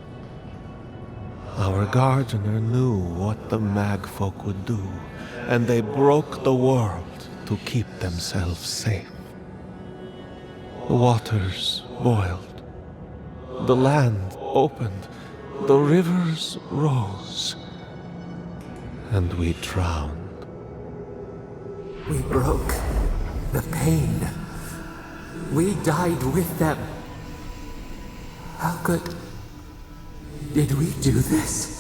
J: Our gardener knew what the Magfolk would do, and they broke the world to keep themselves safe. The waters boiled, the land opened, the rivers rose, and we drowned.
D: We broke the pain. We died with them. How did we do this?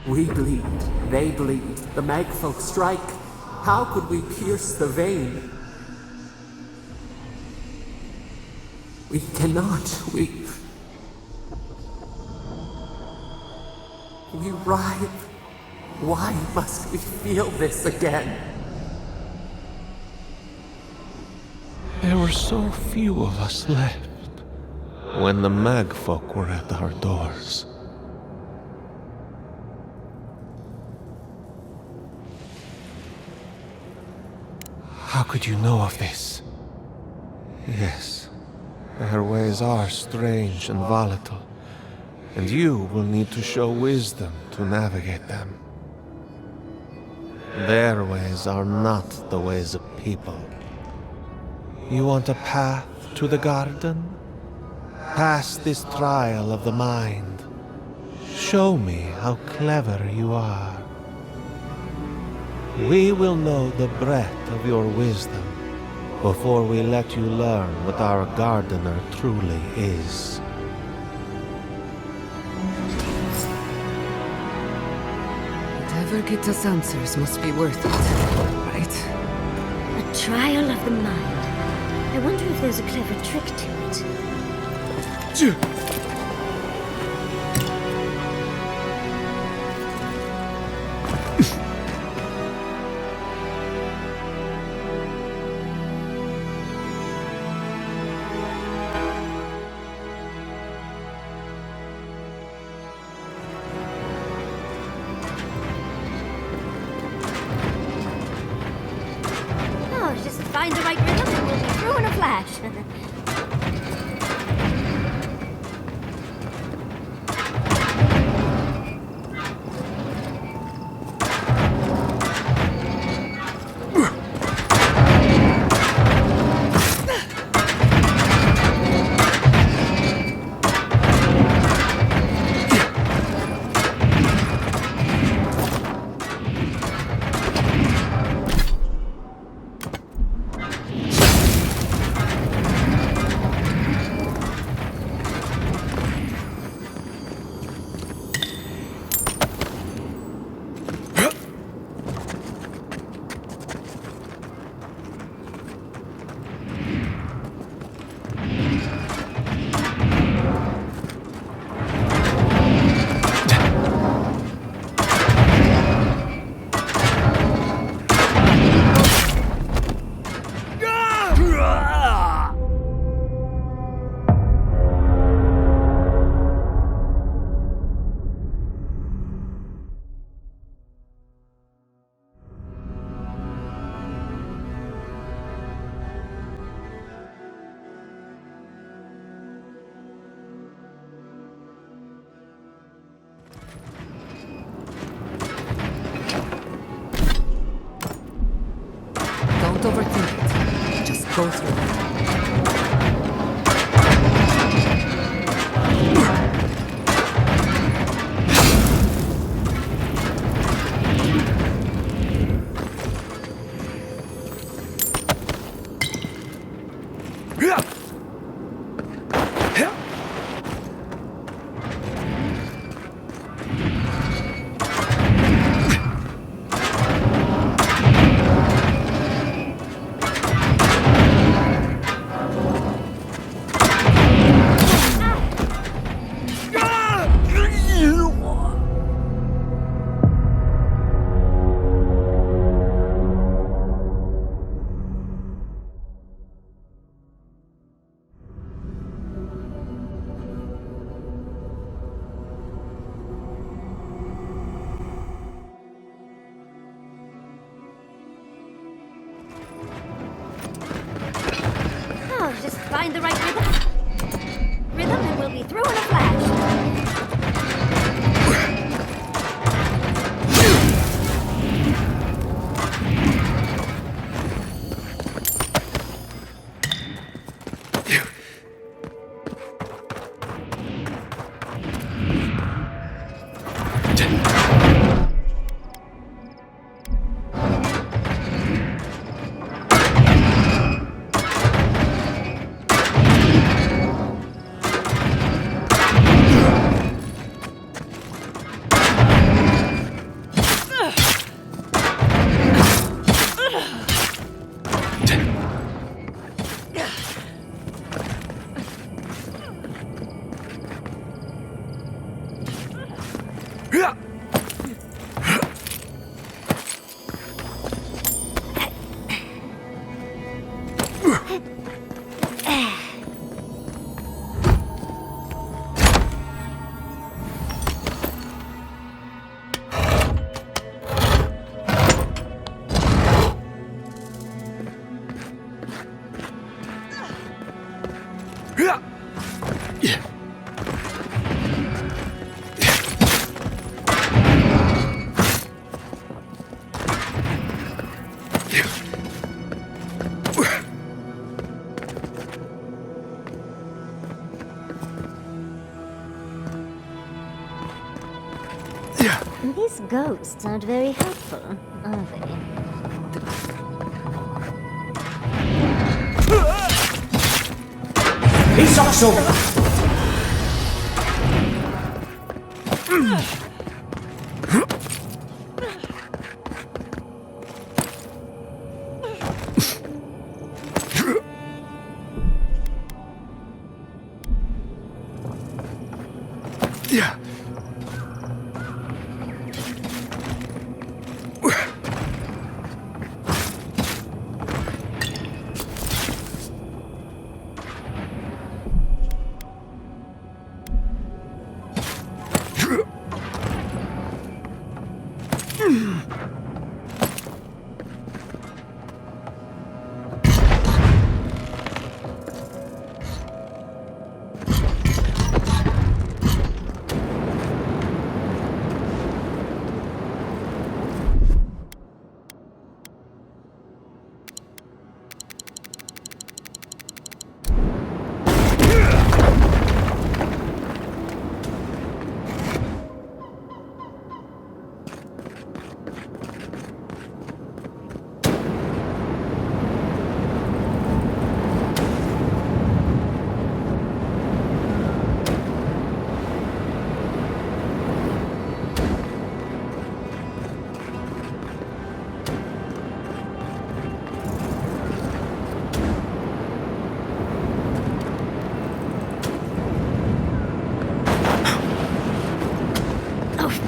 D: We bleed, they bleed, the Magfolk strike. How could we pierce the vein? We cannot, we writhe. Why must we feel this again?
J: There were so few of us left when the Magfolk were at our doors. How could you know of this? Yes, their ways are strange and volatile, and you will need to show wisdom to navigate them. Their ways are not the ways of people. You want a path to the garden? Pass this trial of the mind. Show me how clever you are. We will know the breadth of your wisdom before we let you learn what our gardener truly is.
A: Whatever gets us answers must be worth it, right?
B: A trial of the mind. I wonder if there's a clever trick to it. Just find the right rhythm and we'll be through in a flash.
A: Don't overthink it. Just go through it.
B: find the right rhythm and we'll be through in a flash. These ghosts aren't very helpful, are they?
L: He's also...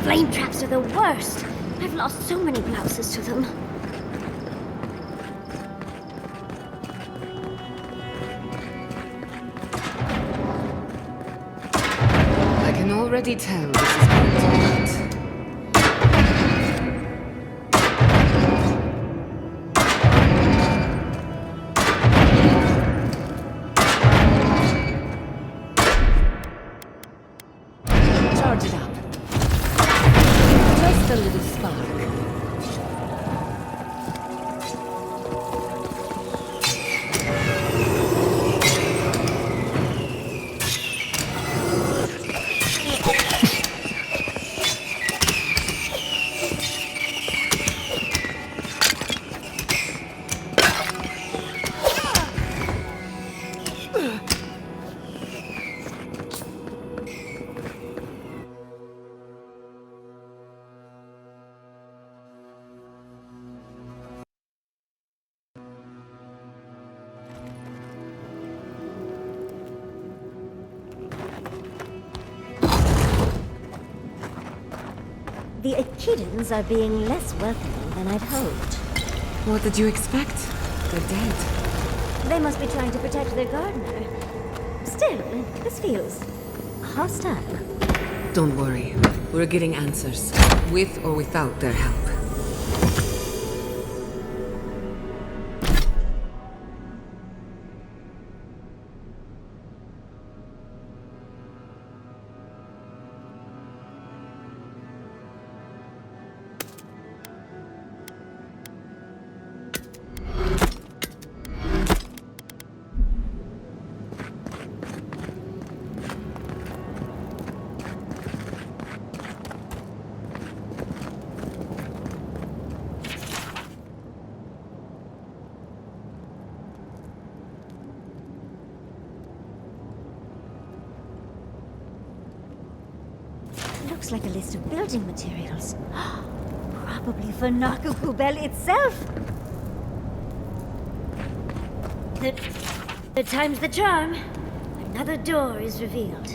B: Flame traps are the worst. I've lost so many blouses to them.
A: I can already tell this is going to hurt. Charge it up. Just a little spark.
B: The Echidans are being less welcoming than I'd hoped.
A: What did you expect? They're dead.
B: They must be trying to protect their gardener. Still, this feels hostile.
A: Don't worry. We're getting answers, with or without their help.
B: looks like a list of building materials. Probably for Nakukubel itself. The time's the charm. Another door is revealed.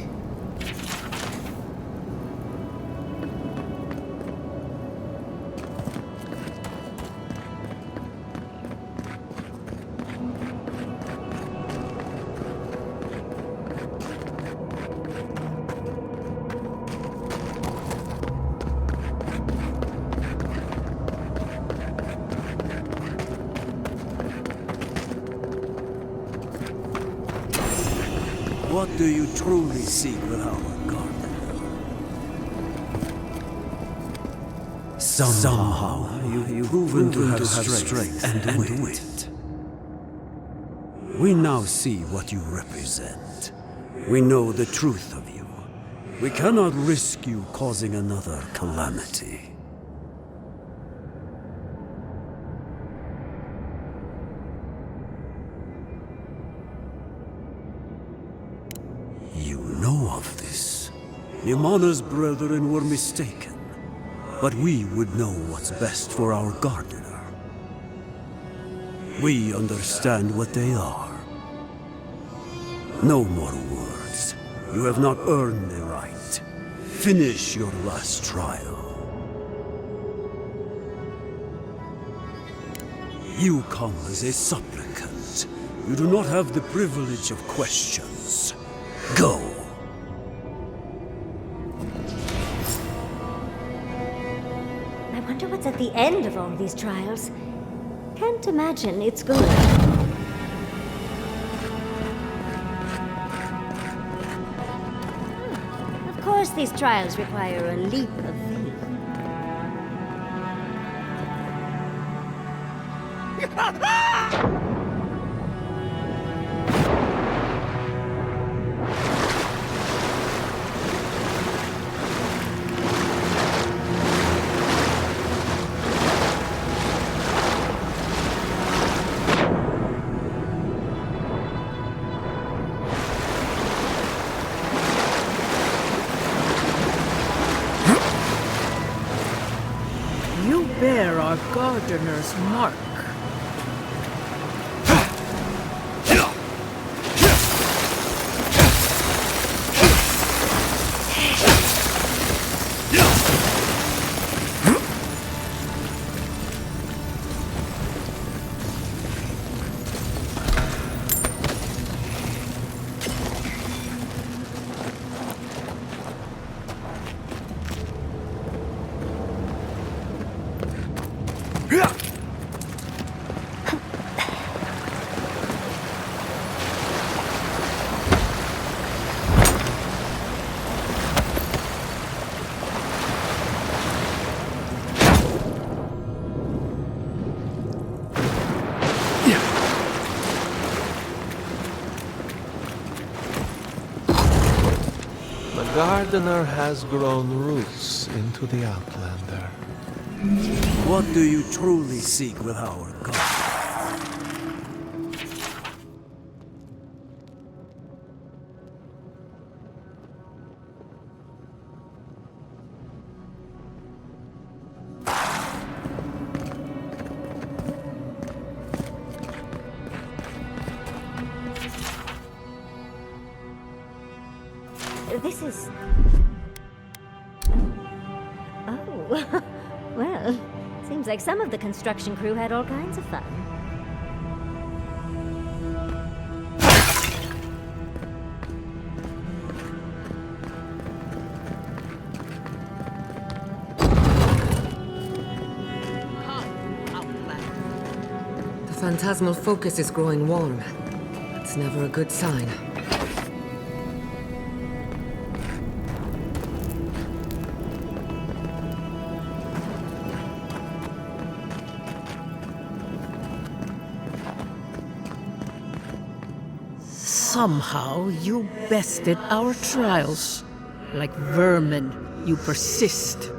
L: What do you truly seek with our garden? Somehow you've proven to have strength and wit. We now see what you represent. We know the truth of you. We cannot risk you causing another calamity. You know of this. Nimana's brethren were mistaken, but we would know what's best for our gardener. We understand what they are. No more words. You have not earned the right. Finish your last trial. You come as a supplicant. You do not have the privilege of questions. Go.
B: I wonder what's at the end of all these trials. Can't imagine it's good. Of course, these trials require a leap of faith.
K: You bear our gardener's mark.
J: The gardener has grown roots into the Outlander.
L: What do you truly seek with our garden?
B: This is... Oh, well, seems like some of the construction crew had all kinds of fun.
A: The phantasmal focus is growing warm. It's never a good sign.
K: Somehow you bested our trials. Like vermin, you persist.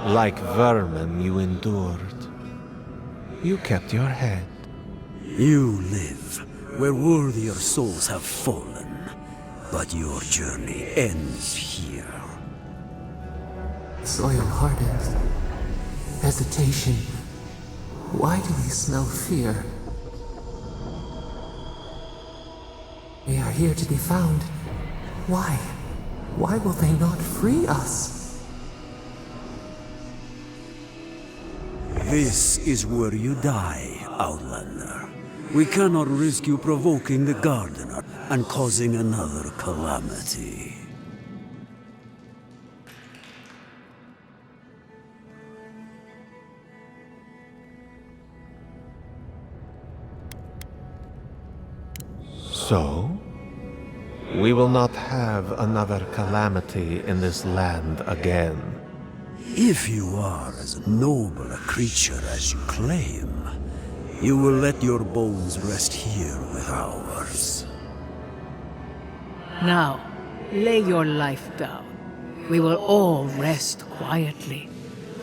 J: Like vermin, you endured. You kept your head.
L: You live where worthier souls have fallen, but your journey ends here.
D: Soil hardens. Hesitation. Why do we smell fear? They are here to be found. Why? Why will they not free us?
L: This is where you die, Outlander. We cannot risk you provoking the Gardener and causing another calamity.
J: So, we will not have another calamity in this land again.
L: If you are as noble a creature as you claim, you will let your bones rest here with ours.
K: Now, lay your life down. We will all rest quietly.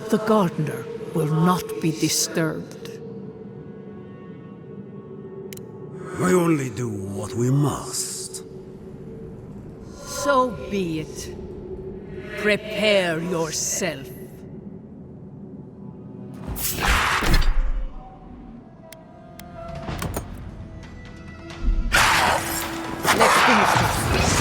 K: The Gardener will not be disturbed.
L: We only do what we must.
K: So be it. Prepare yourself.
A: Let's finish this.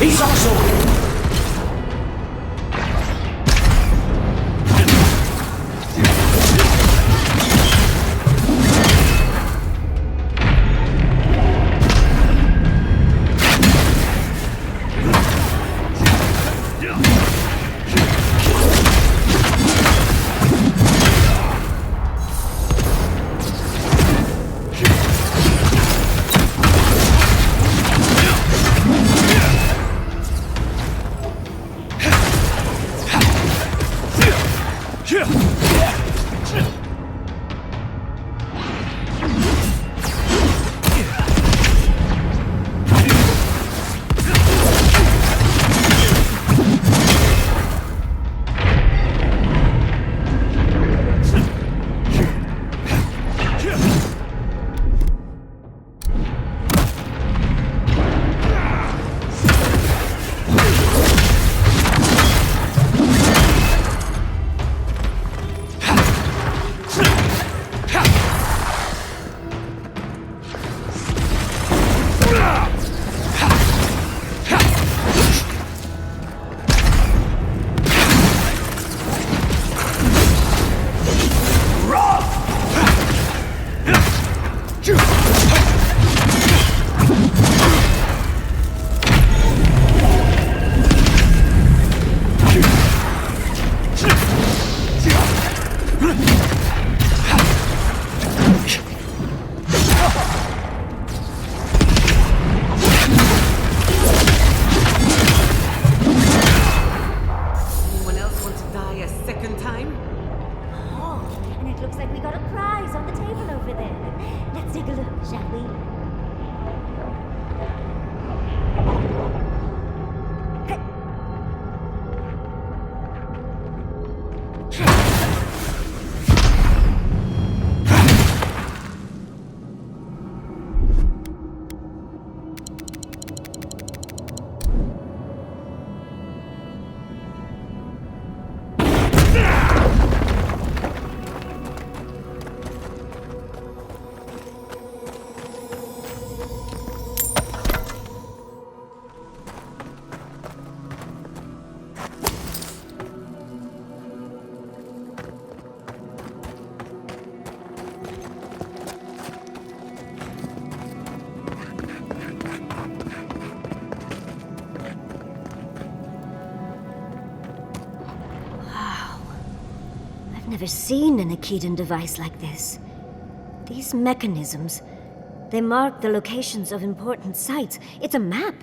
L: He's also...
B: I've never seen an Akedan device like this. These mechanisms, They mark the locations of important sites. It's a map.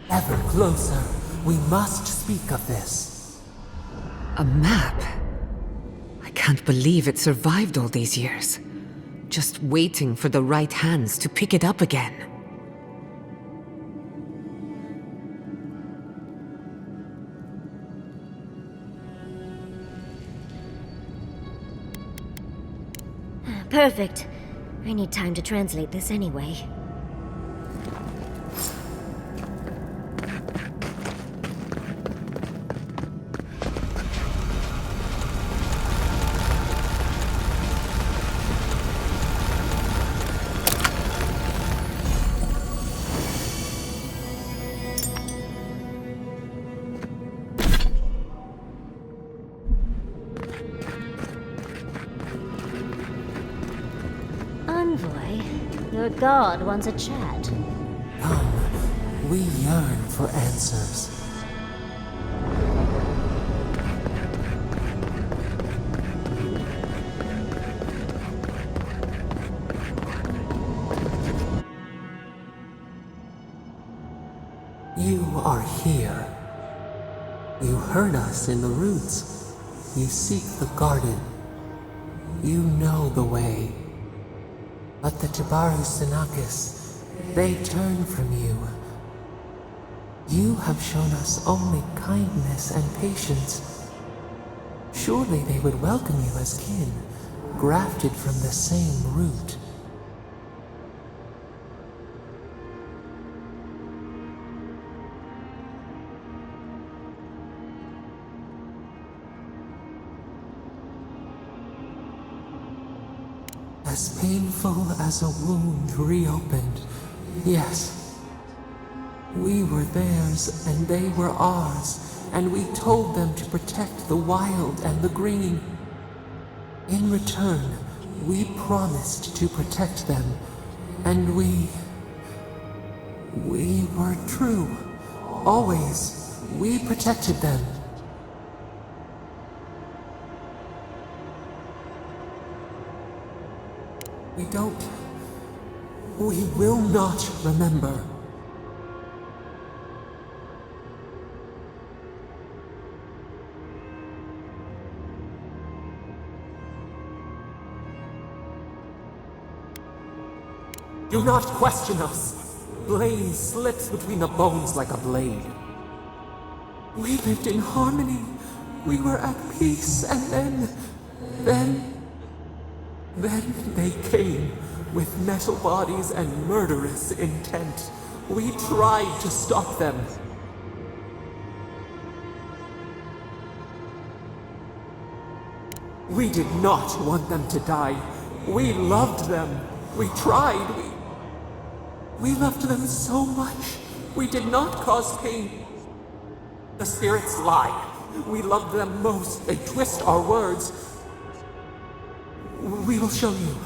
D: Ever closer. We must speak of this.
A: A map? I can't believe it survived all these years. Just waiting for the right hands to pick it up again.
B: Perfect. I need time to translate this anyway. Your god wants a chat.
D: Come, we yearn for answers. You are here. You heard us in the roots. You seek the garden. You know the way. But the Tibaru Sinakis, they turn from you. You have shown us only kindness and patience. Surely they would welcome you as kin, grafted from the same root. As painful as a wound reopened, yes. We were theirs and they were ours, and we told them to protect the wild and the green. In return, we promised to protect them, and we were true. Always, we protected them. We will not remember. Do not question us. Blame slips between the bones like a blade. We lived in harmony. We were at peace, and then they came with metal bodies and murderous intent. We tried to stop them. We did not want them to die. We loved them. We tried. We loved them so much. We did not cause pain. The spirits lie. We loved them most. They twist our words. We will show you.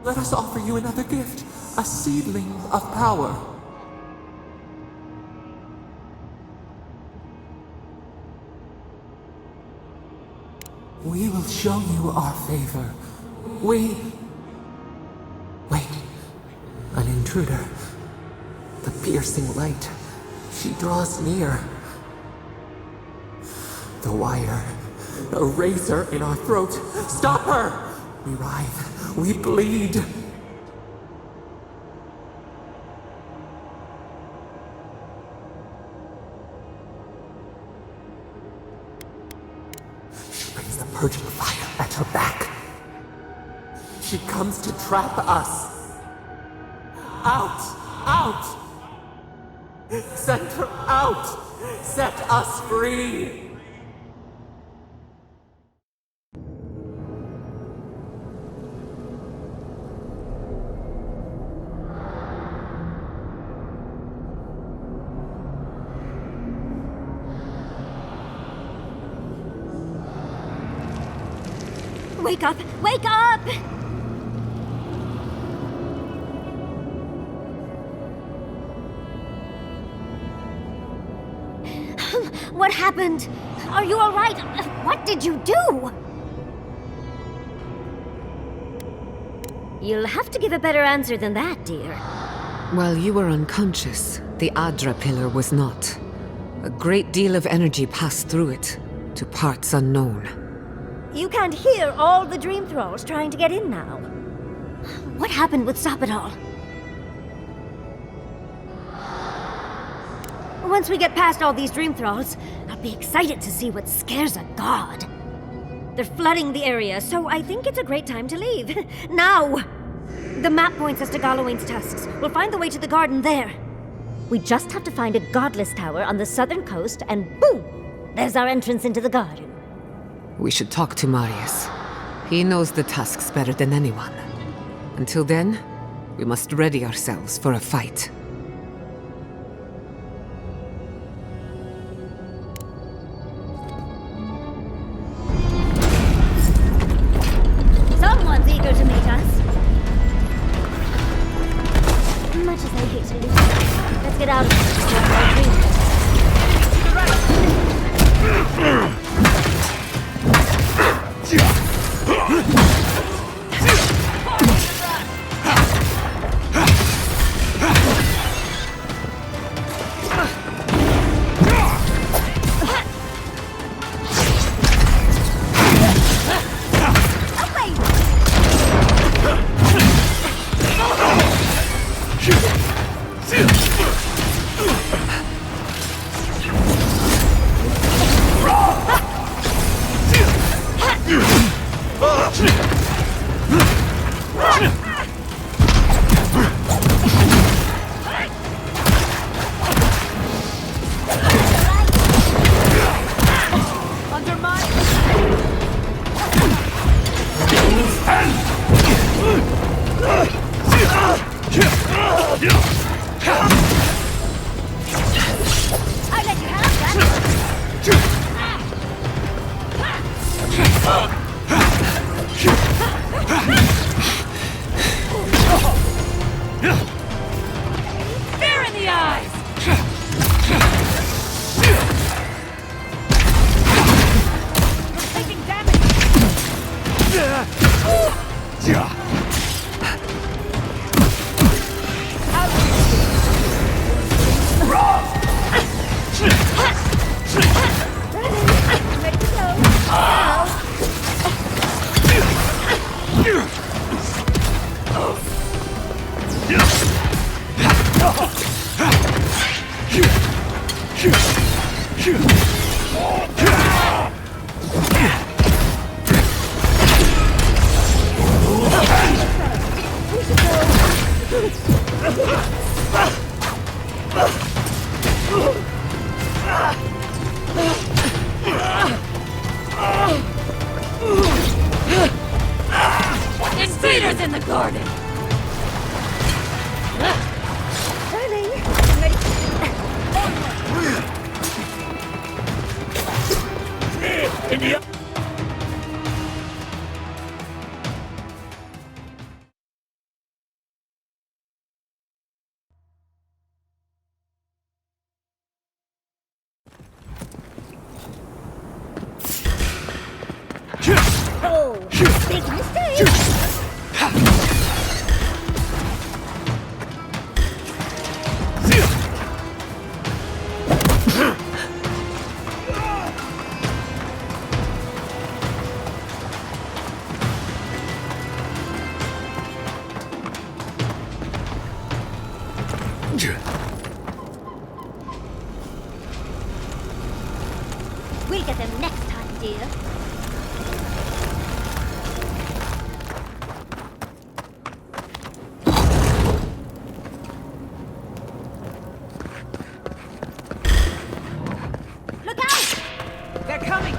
D: Let us offer you another gift, a seedling of power. We will show you our favor. Wait. An intruder. The piercing light. She draws near. The wire. A razor in our throat. Stop her! We writhe. We bleed. She brings the purging fire at her back. She comes to trap us. Out! Send her out! Set us free!
B: Wake up! Wake up! What happened? Are you all right? What did you do? You'll have to give a better answer than that, dear.
A: While you were unconscious, the Adra pillar was not. A great deal of energy passed through it, to parts unknown.
B: You can't hear all the dream thralls trying to get in now. What happened would stop it all. Once we get past all these dream thralls, I'll be excited to see what scares a god. They're flooding the area, so I think it's a great time to leave. Now! The map points us to Galawain's tusks. We'll find the way to the garden there. We just have to find a godless tower on the southern coast, and boom! There's our entrance into the garden.
A: We should talk to Marius. He knows the tusks better than anyone. Until then, we must ready ourselves for a fight.
B: Someone's eager to meet us. Much as I hate to lose you, let's get out of here before my dreams.
M: Invaders in the garden!
B: Darling, I'm ready. Oh, big mistake! We'll get them next time, dear. Look out!
A: They're coming!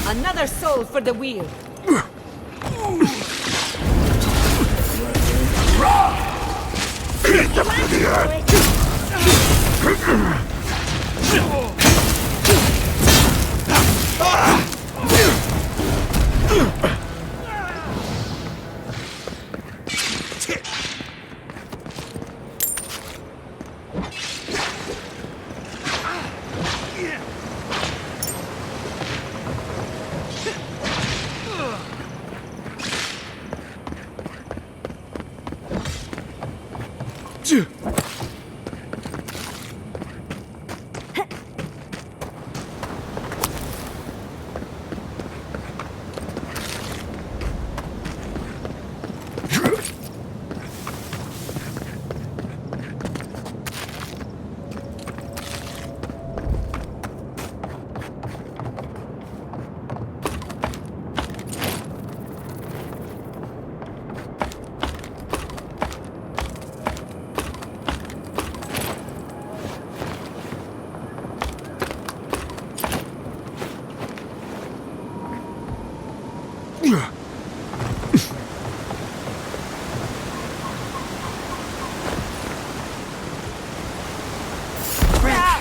A: Another soul for the wheel.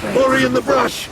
I: Hurry in the brush!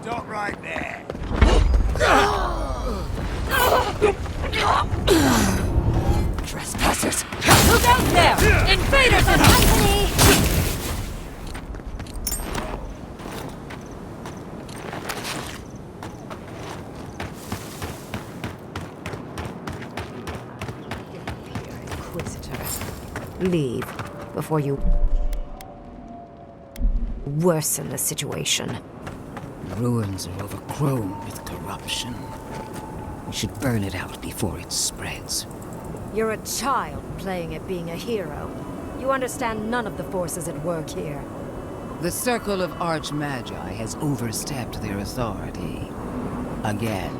L: Stop right there.
A: Trespassers! Look out there! Invaders in company!
C: Inquisitor. Leave before you worsen the situation.
M: The ruins are overgrown with corruption. We should burn it out before it spreads.
C: You're a child playing at being a hero. You understand none of the forces at work here.
M: The Circle of Archmagi has overstepped their authority. Again.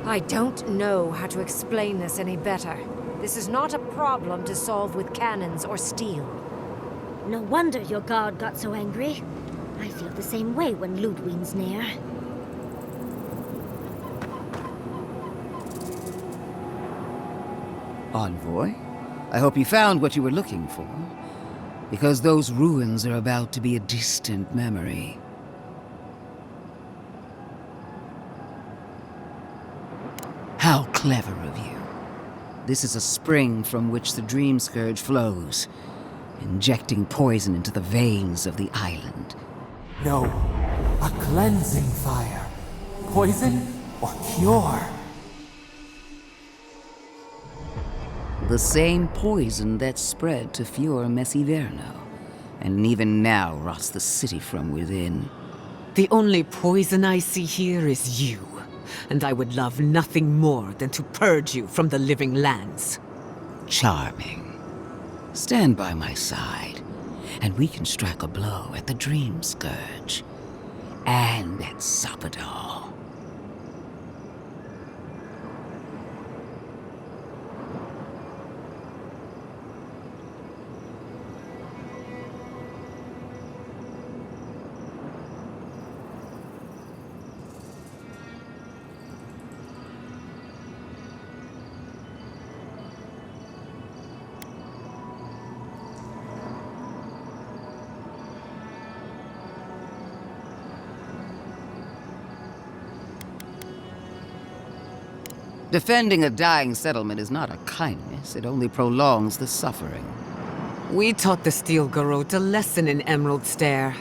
C: I don't know how to explain this any better. This is not a problem to solve with cannons or steel.
B: No wonder your guard got so angry. I feel the same way when Ludwig's near.
M: Envoy, I hope you found what you were looking for. Because those ruins are about to be a distant memory. How clever of you. This is a spring from which the Dream Scourge flows, injecting poison into the veins of the island.
D: No, a cleansing fire. Poison or cure?
M: The same poison that spread to Fior Messiverno, and even now rots the city from within.
A: The only poison I see here is you, and I would love nothing more than to purge you from the living lands.
M: Charming. Stand by my side, and we can strike a blow at the Dream Scourge. And at Sapadal. Defending a dying settlement is not a kindness. It only prolongs the suffering.
A: We taught the Steel Garrote a lesson in Emerald Stair.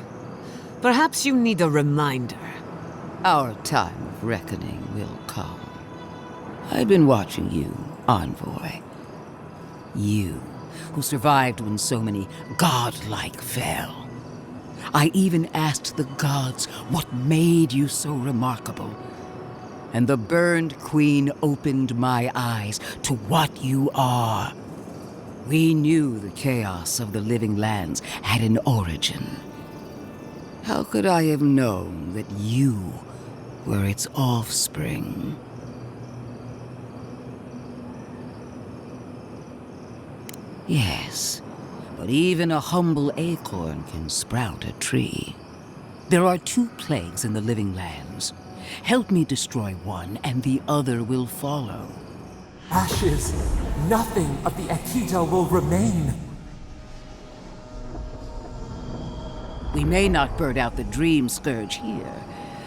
A: Perhaps you need a reminder.
M: Our time of reckoning will come. I've been watching you, Envoy. You, who survived when so many godlike fell. I even asked the gods what made you so remarkable. And the burned queen opened my eyes to what you are. We knew the chaos of the living lands had an origin. How could I have known that you were its offspring? Yes, but even a humble acorn can sprout a tree. There are 2 plagues in the living lands. Help me destroy one, and the other will follow.
D: Ashes. Nothing of the Akita will remain.
M: We may not burn out the Dream Scourge here,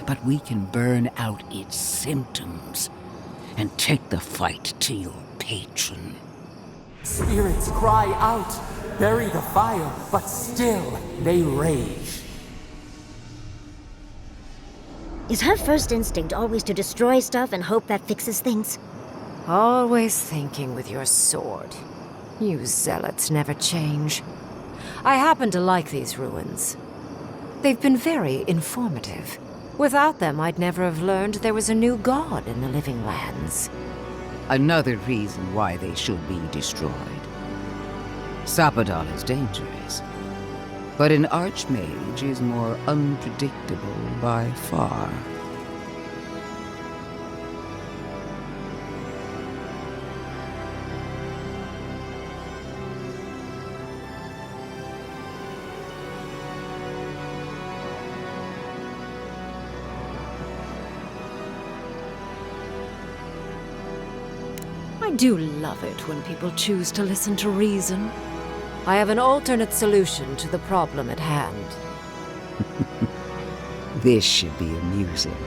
M: but we can burn out its symptoms and take the fight to your patron.
D: Spirits cry out, bury the fire, but still they rage.
B: Is her first instinct always to destroy stuff and hope that fixes things?
C: Always thinking with your sword. You zealots never change. I happen to like these ruins. They've been very informative. Without them, I'd never have learned there was a new god in the living lands.
M: Another reason why they should be destroyed. Sapadal is dangerous, but an archmage is more unpredictable by far.
C: I do love it when people choose to listen to reason. I have an alternate solution to the problem at hand.
M: This should be amusing.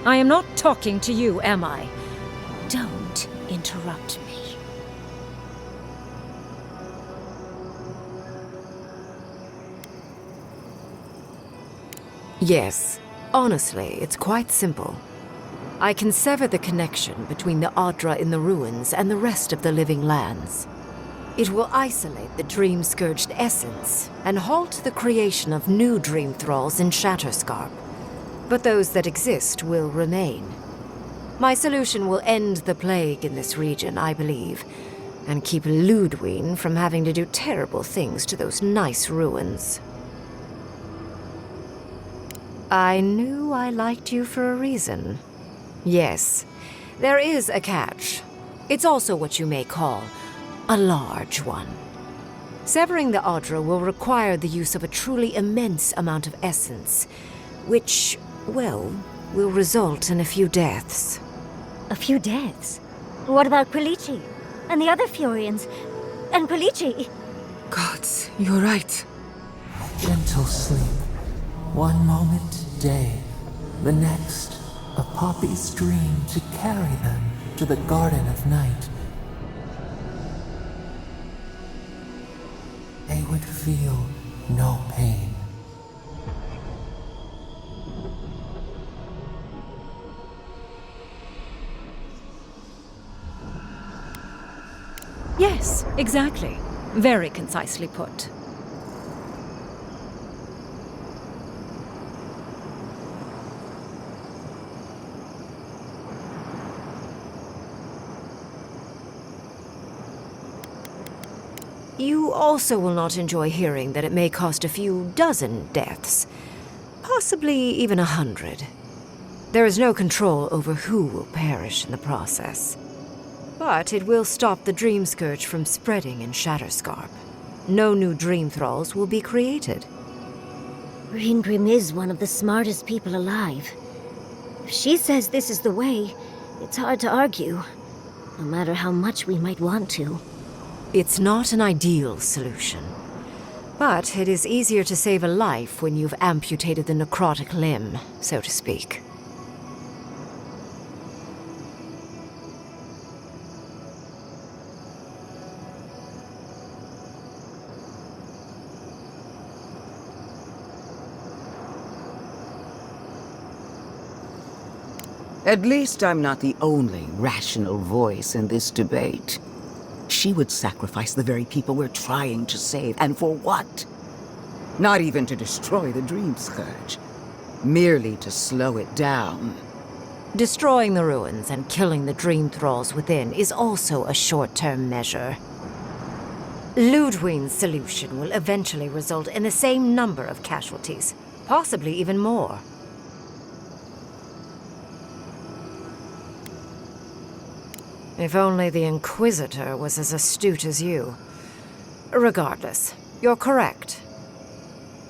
C: I am not talking to you, am I? Don't interrupt me. Yes, honestly, it's quite simple. I can sever the connection between the Adra in the ruins and the rest of the living lands. It will isolate the dream-scourged essence and halt the creation of new dream thralls in Shatterscarp. But those that exist will remain. My solution will end the plague in this region, I believe, and keep Ludwine from having to do terrible things to those nice ruins. I knew I liked you for a reason. Yes, there is a catch. It's also what you may call a large one. Severing the Adra will require the use of a truly immense amount of essence, which, well, will result in a few deaths.
B: A few deaths? What about Quilici? And the other Furians? And Quilici?
A: Gods, you're right.
D: Gentle sleep. One moment, day. The next, a poppy's dream to carry them to the Garden of Night. they would feel no pain.
N: Yes, exactly. Very concisely put.
C: You also will not enjoy hearing that it may cost a few dozen deaths. Possibly even 100. There is no control over who will perish in the process. But it will stop the Dream Scourge from spreading in Shatterscarp. No new Dream Thralls will be created.
B: Reingrim is one of the smartest people alive. If she says this is the way, it's hard to argue, no matter how much we might want to.
C: It's not an ideal solution. But it is easier to save a life when you've amputated the necrotic limb, so to speak.
M: At least I'm not the only rational voice in this debate. She would sacrifice the very people we're trying to save, and for what? Not even to destroy the Dream Scourge. Merely to slow it down.
C: Destroying the ruins and killing the Dream Thralls within is also a short-term measure. Ludwine's solution will eventually result in the same number of casualties, possibly even more. If only the Inquisitor was as astute as you. Regardless, you're correct.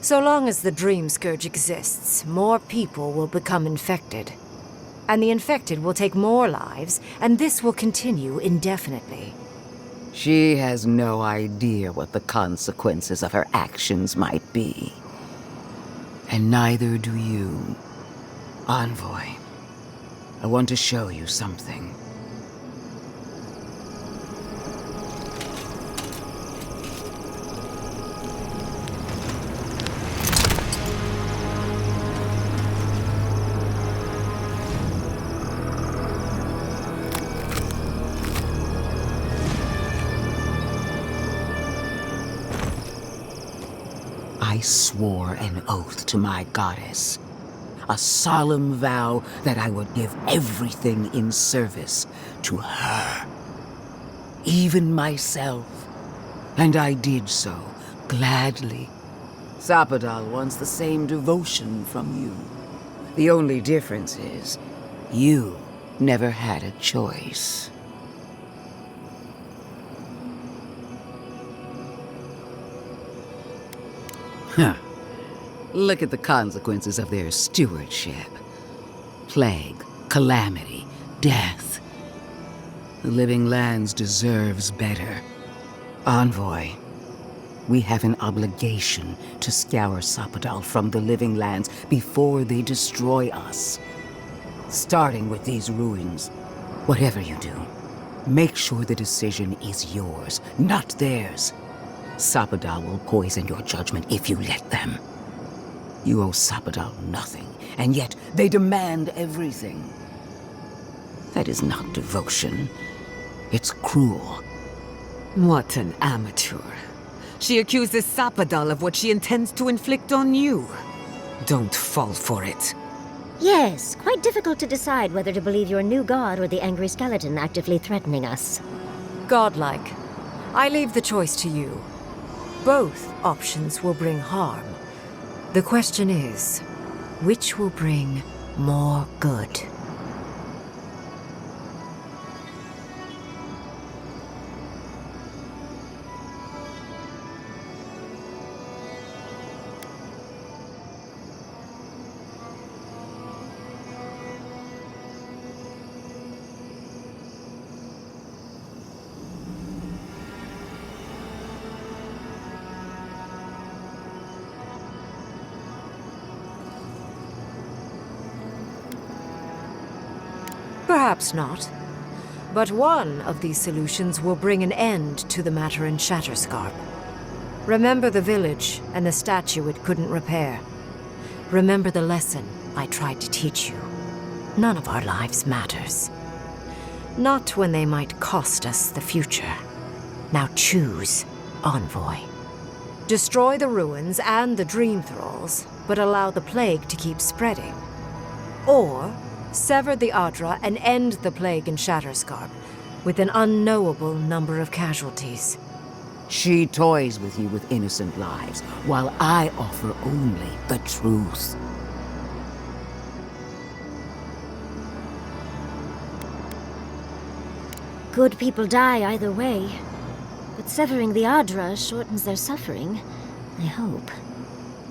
C: So long as the Dream Scourge exists, more people will become infected. And the infected will take more lives, and this will continue indefinitely.
M: She has no idea what the consequences of her actions might be. And neither do you. Envoy, I want to show you something. I swore an oath to my goddess. A solemn vow that I would give everything in service to her. Even myself. And I did so, gladly. Sapadal wants the same devotion from you. The only difference is, you never had a choice. Huh. Look at the consequences of their stewardship. Plague, calamity, death. The Living Lands deserves better. Envoy, we have an obligation to scour Sapadal from the Living Lands before they destroy us. Starting with these ruins. Whatever you do, make sure the decision is yours, not theirs. Sapadal will poison your judgment if you let them. You owe Sapadal nothing, and yet they demand everything. That is not devotion. It's cruel.
A: What an amateur. She accuses Sapadal of what she intends to inflict on you. Don't fall for it.
B: Yes, quite difficult to decide whether to believe your new god or the angry skeleton actively threatening us.
C: Godlike. I leave the choice to you. Both options will bring harm. The question is, which will bring more good? Perhaps not. But one of these solutions will bring an end to the matter in Shatterscarp. Remember the village and the statue it couldn't repair. Remember the lesson I tried to teach you. None of our lives matters. Not when they might cost us the future. Now choose, Envoy. Destroy the ruins and the Dream Thralls, but allow the plague to keep spreading. Or sever the Adra and end the plague in Shatterscarp, with an unknowable number of casualties.
M: She toys with you with innocent lives, while I offer only the truth.
B: Good people die either way. But severing the Adra shortens their suffering, I hope.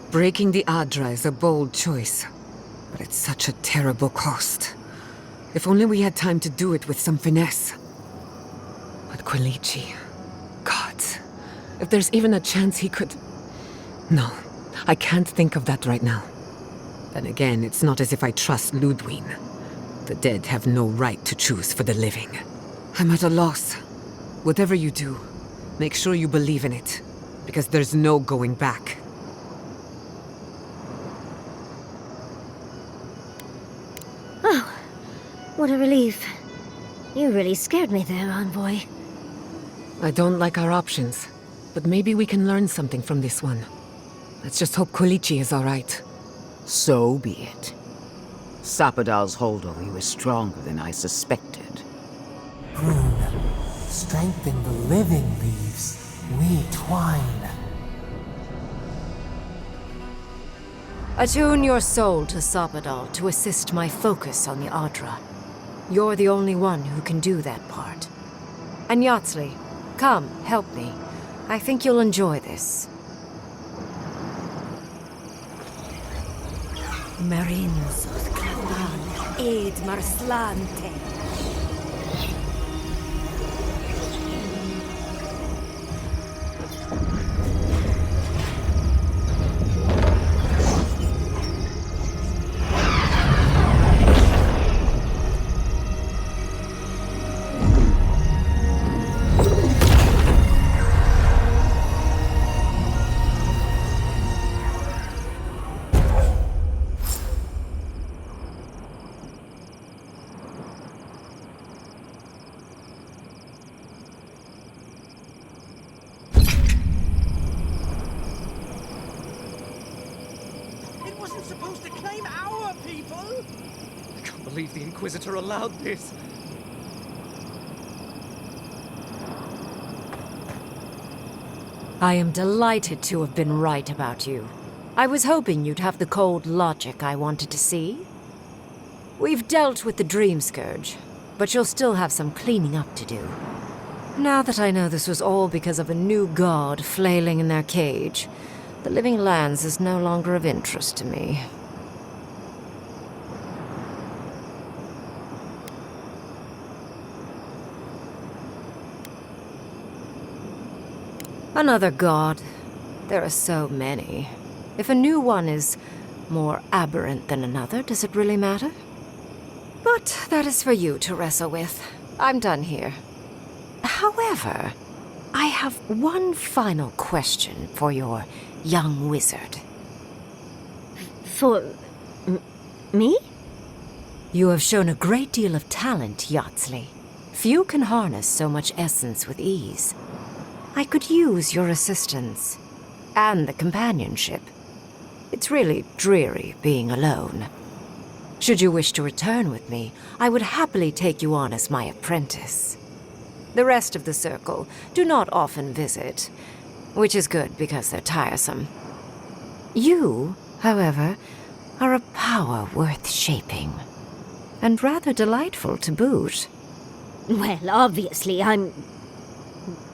A: Breaking the Adra is a bold choice, but it's such a terrible cost. If only we had time to do it with some finesse. But Quilici... Gods. If there's even a chance he could... No, I can't think of that right now. Then again, it's not as if I trust Ludwig. The dead have no right to choose for the living. I'm at a loss. Whatever you do, make sure you believe in it, because there's no going back.
B: Oh, what a relief. You really scared me there, Envoy.
A: I don't like our options, but maybe we can learn something from this one. Let's just hope Quilici is all right.
M: So be it. Sapadal's hold over you is stronger than I suspected.
D: Rune, strengthen the living leaves. We twine.
C: Attune your soul to Sapadal to assist my focus on the Adra. You're the only one who can do that part. And Yatsley, come, help me. I think you'll enjoy this. Marinsos Clavan, Ed Marslante.
I: Supposed to claim our people?
O: I can't believe the Inquisitor allowed this.
C: I am delighted to have been right about you. I was hoping you'd have the cold logic I wanted to see. We've dealt with the Dream Scourge, but you'll still have some cleaning up to do. Now that I know this was all because of a new god flailing in their cage, the Living Lands is no longer of interest to me. Another god. There are so many. If a new one is more aberrant than another, does it really matter? But that is for you to wrestle with. I'm done here. However, I have one final question for your young wizard.
B: For... me?
C: You have shown a great deal of talent, Yatsley. Few can harness so much essence with ease. I could use your assistance. And the companionship. It's really dreary being alone. Should you wish to return with me, I would happily take you on as my apprentice. The rest of the circle do not often visit, which is good because they're tiresome. You, however, are a power worth shaping, and rather delightful to boot.
B: Well, obviously, I'm...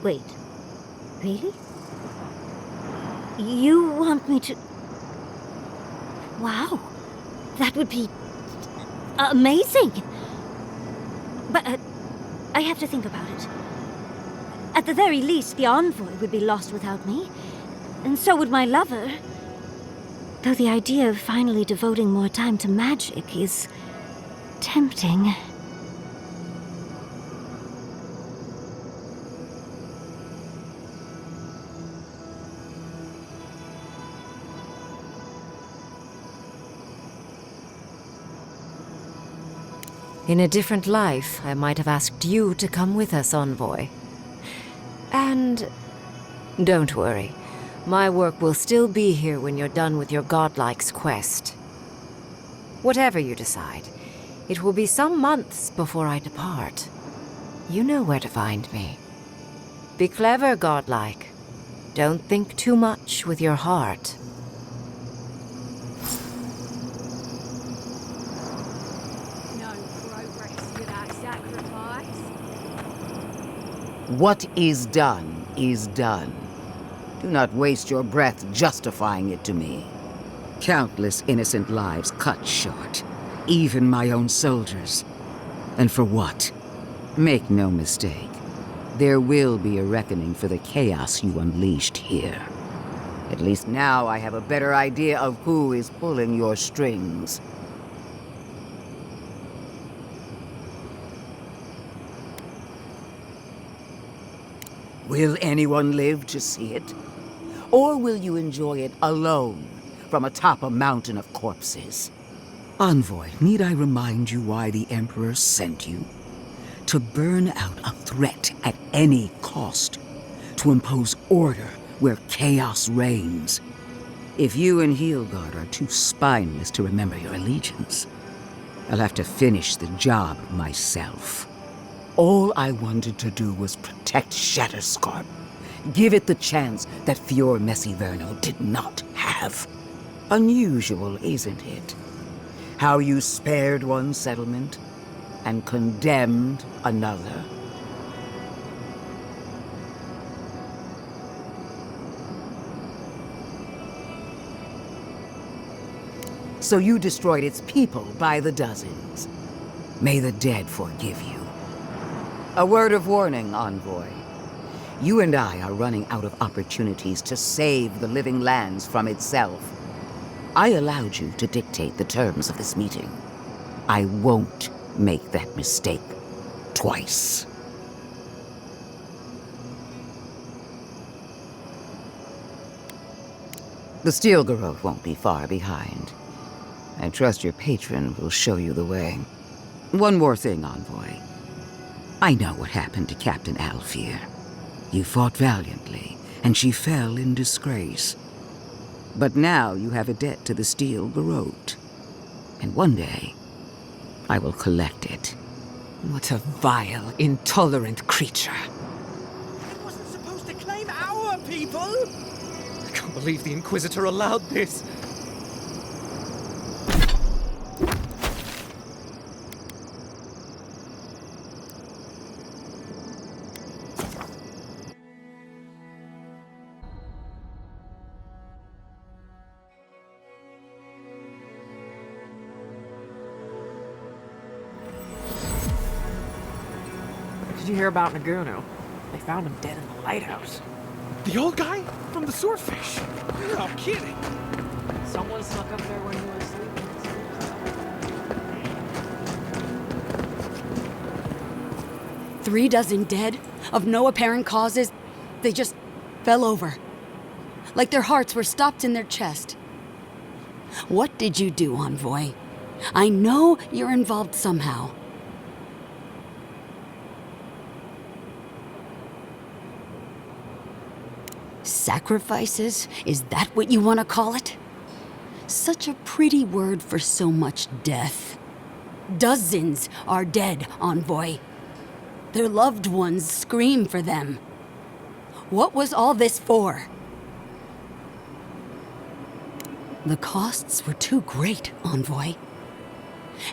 B: Wait. Really? You want me to... Wow. That would be... amazing! But, I have to think about it. At the very least, the Envoy would be lost without me. And so would my lover. Though the idea of finally devoting more time to magic is... tempting.
C: In a different life, I might have asked you to come with us, Envoy. And don't worry, my work will still be here when you're done with your godlike's quest. Whatever you decide, it will be some months before I depart. You know where to find me. Be clever, godlike. Don't think too much with your heart.
P: No progress without sacrifice.
M: What is done is done. Do not waste your breath justifying it to me. Countless innocent lives cut short, even my own soldiers. And for what? Make no mistake. There will be a reckoning for the chaos you unleashed here. At least now I have a better idea of who is pulling your strings. Will anyone live to see it? Or will you enjoy it alone from atop a mountain of corpses? Envoy, need I remind you why the Emperor sent you? To burn out a threat at any cost. To impose order where chaos reigns. If you and Heelgard are too spineless to remember your allegiance, I'll have to finish the job myself. All I wanted to do was protect Shatterscarp. Give it the chance that Fior Messiverno did not have. Unusual, isn't it? How you spared one settlement and condemned another. So you destroyed its people by the dozens. May the dead forgive you. A word of warning, Envoy. You and I are running out of opportunities to save the living lands from itself. I allowed you to dictate the terms of this meeting. I won't make that mistake twice. The Steel Garrote won't be far behind. I trust your patron will show you the way. One more thing, Envoy. I know what happened to Captain Alfear. You fought valiantly, and she fell in disgrace. But now you have a debt to the Steel Garrote. And one day, I will collect it.
A: What a vile, intolerant creature.
I: It wasn't supposed to claim our people!
O: I can't believe the Inquisitor allowed this. Did you hear about Naguno? They found him dead in the lighthouse. The old guy? From the swordfish? You're not kidding. Someone snuck up there when you were sleeping.
Q: 3 dozen dead, of no apparent causes. They just fell over. Like their hearts were stopped in their chest. What did you do, Envoy? I know you're involved somehow. Sacrifices? Is that what you want to call it? Such a pretty word for so much death. Dozens are dead, Envoy. Their loved ones scream for them. What was all this for? The costs were too great, Envoy.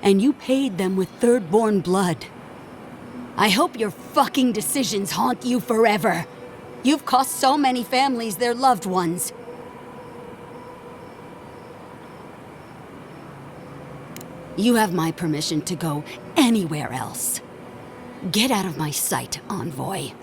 Q: And you paid them with third-born blood. I hope your fucking decisions haunt you forever. You've cost so many families their loved ones. You have my permission to go anywhere else. Get out of my sight, Envoy.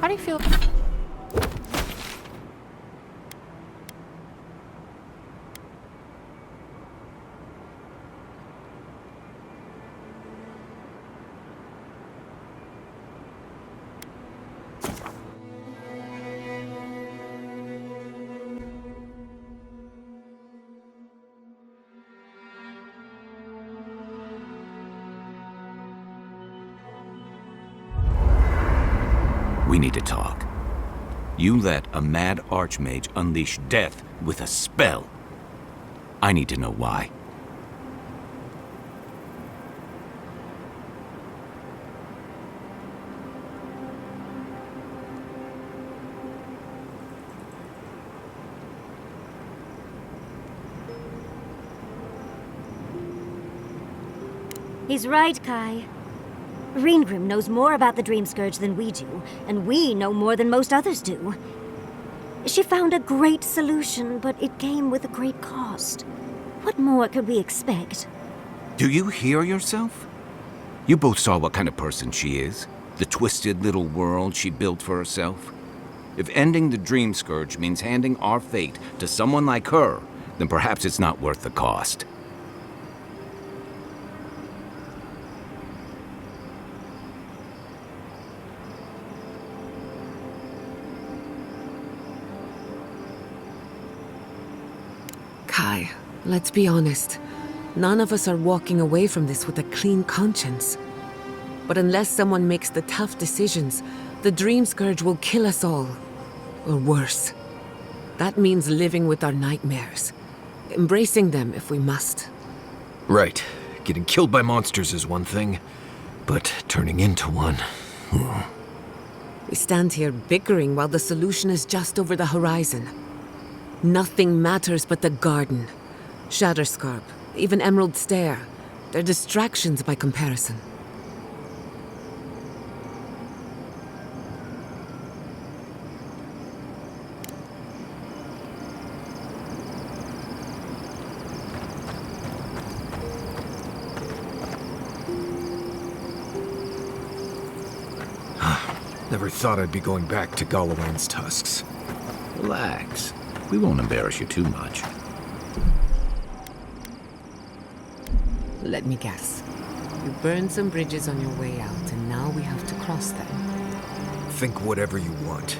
O: How do you feel?
G: We need to talk. You let a mad archmage unleash death with a spell. I need to know why.
B: He's right, Kai. Reengrim knows more about the Dream Scourge than we do, and we know more than most others do. She found a great solution, but it came with a great cost. What more could we expect?
G: Do you hear yourself? You both saw what kind of person she is. The twisted little world she built for herself. If ending the Dream Scourge means handing our fate to someone like her, then perhaps it's not worth the cost.
A: Kai, let's be honest. None of us are walking away from this with a clean conscience. But unless someone makes the tough decisions, the Dream Scourge will kill us all. Or worse. That means living with our nightmares. Embracing them if we must.
F: Right. Getting killed by monsters is one thing, but turning into one...
A: We stand here bickering while the solution is just over the horizon. Nothing matters but the garden. Shatterscarp, even Emerald Stair. They're distractions by comparison.
F: Never thought I'd be going back to Galawain's tusks.
G: Relax. We won't embarrass you too much.
A: Let me guess. You burned some bridges on your way out, and now we have to cross them.
F: Think whatever you want.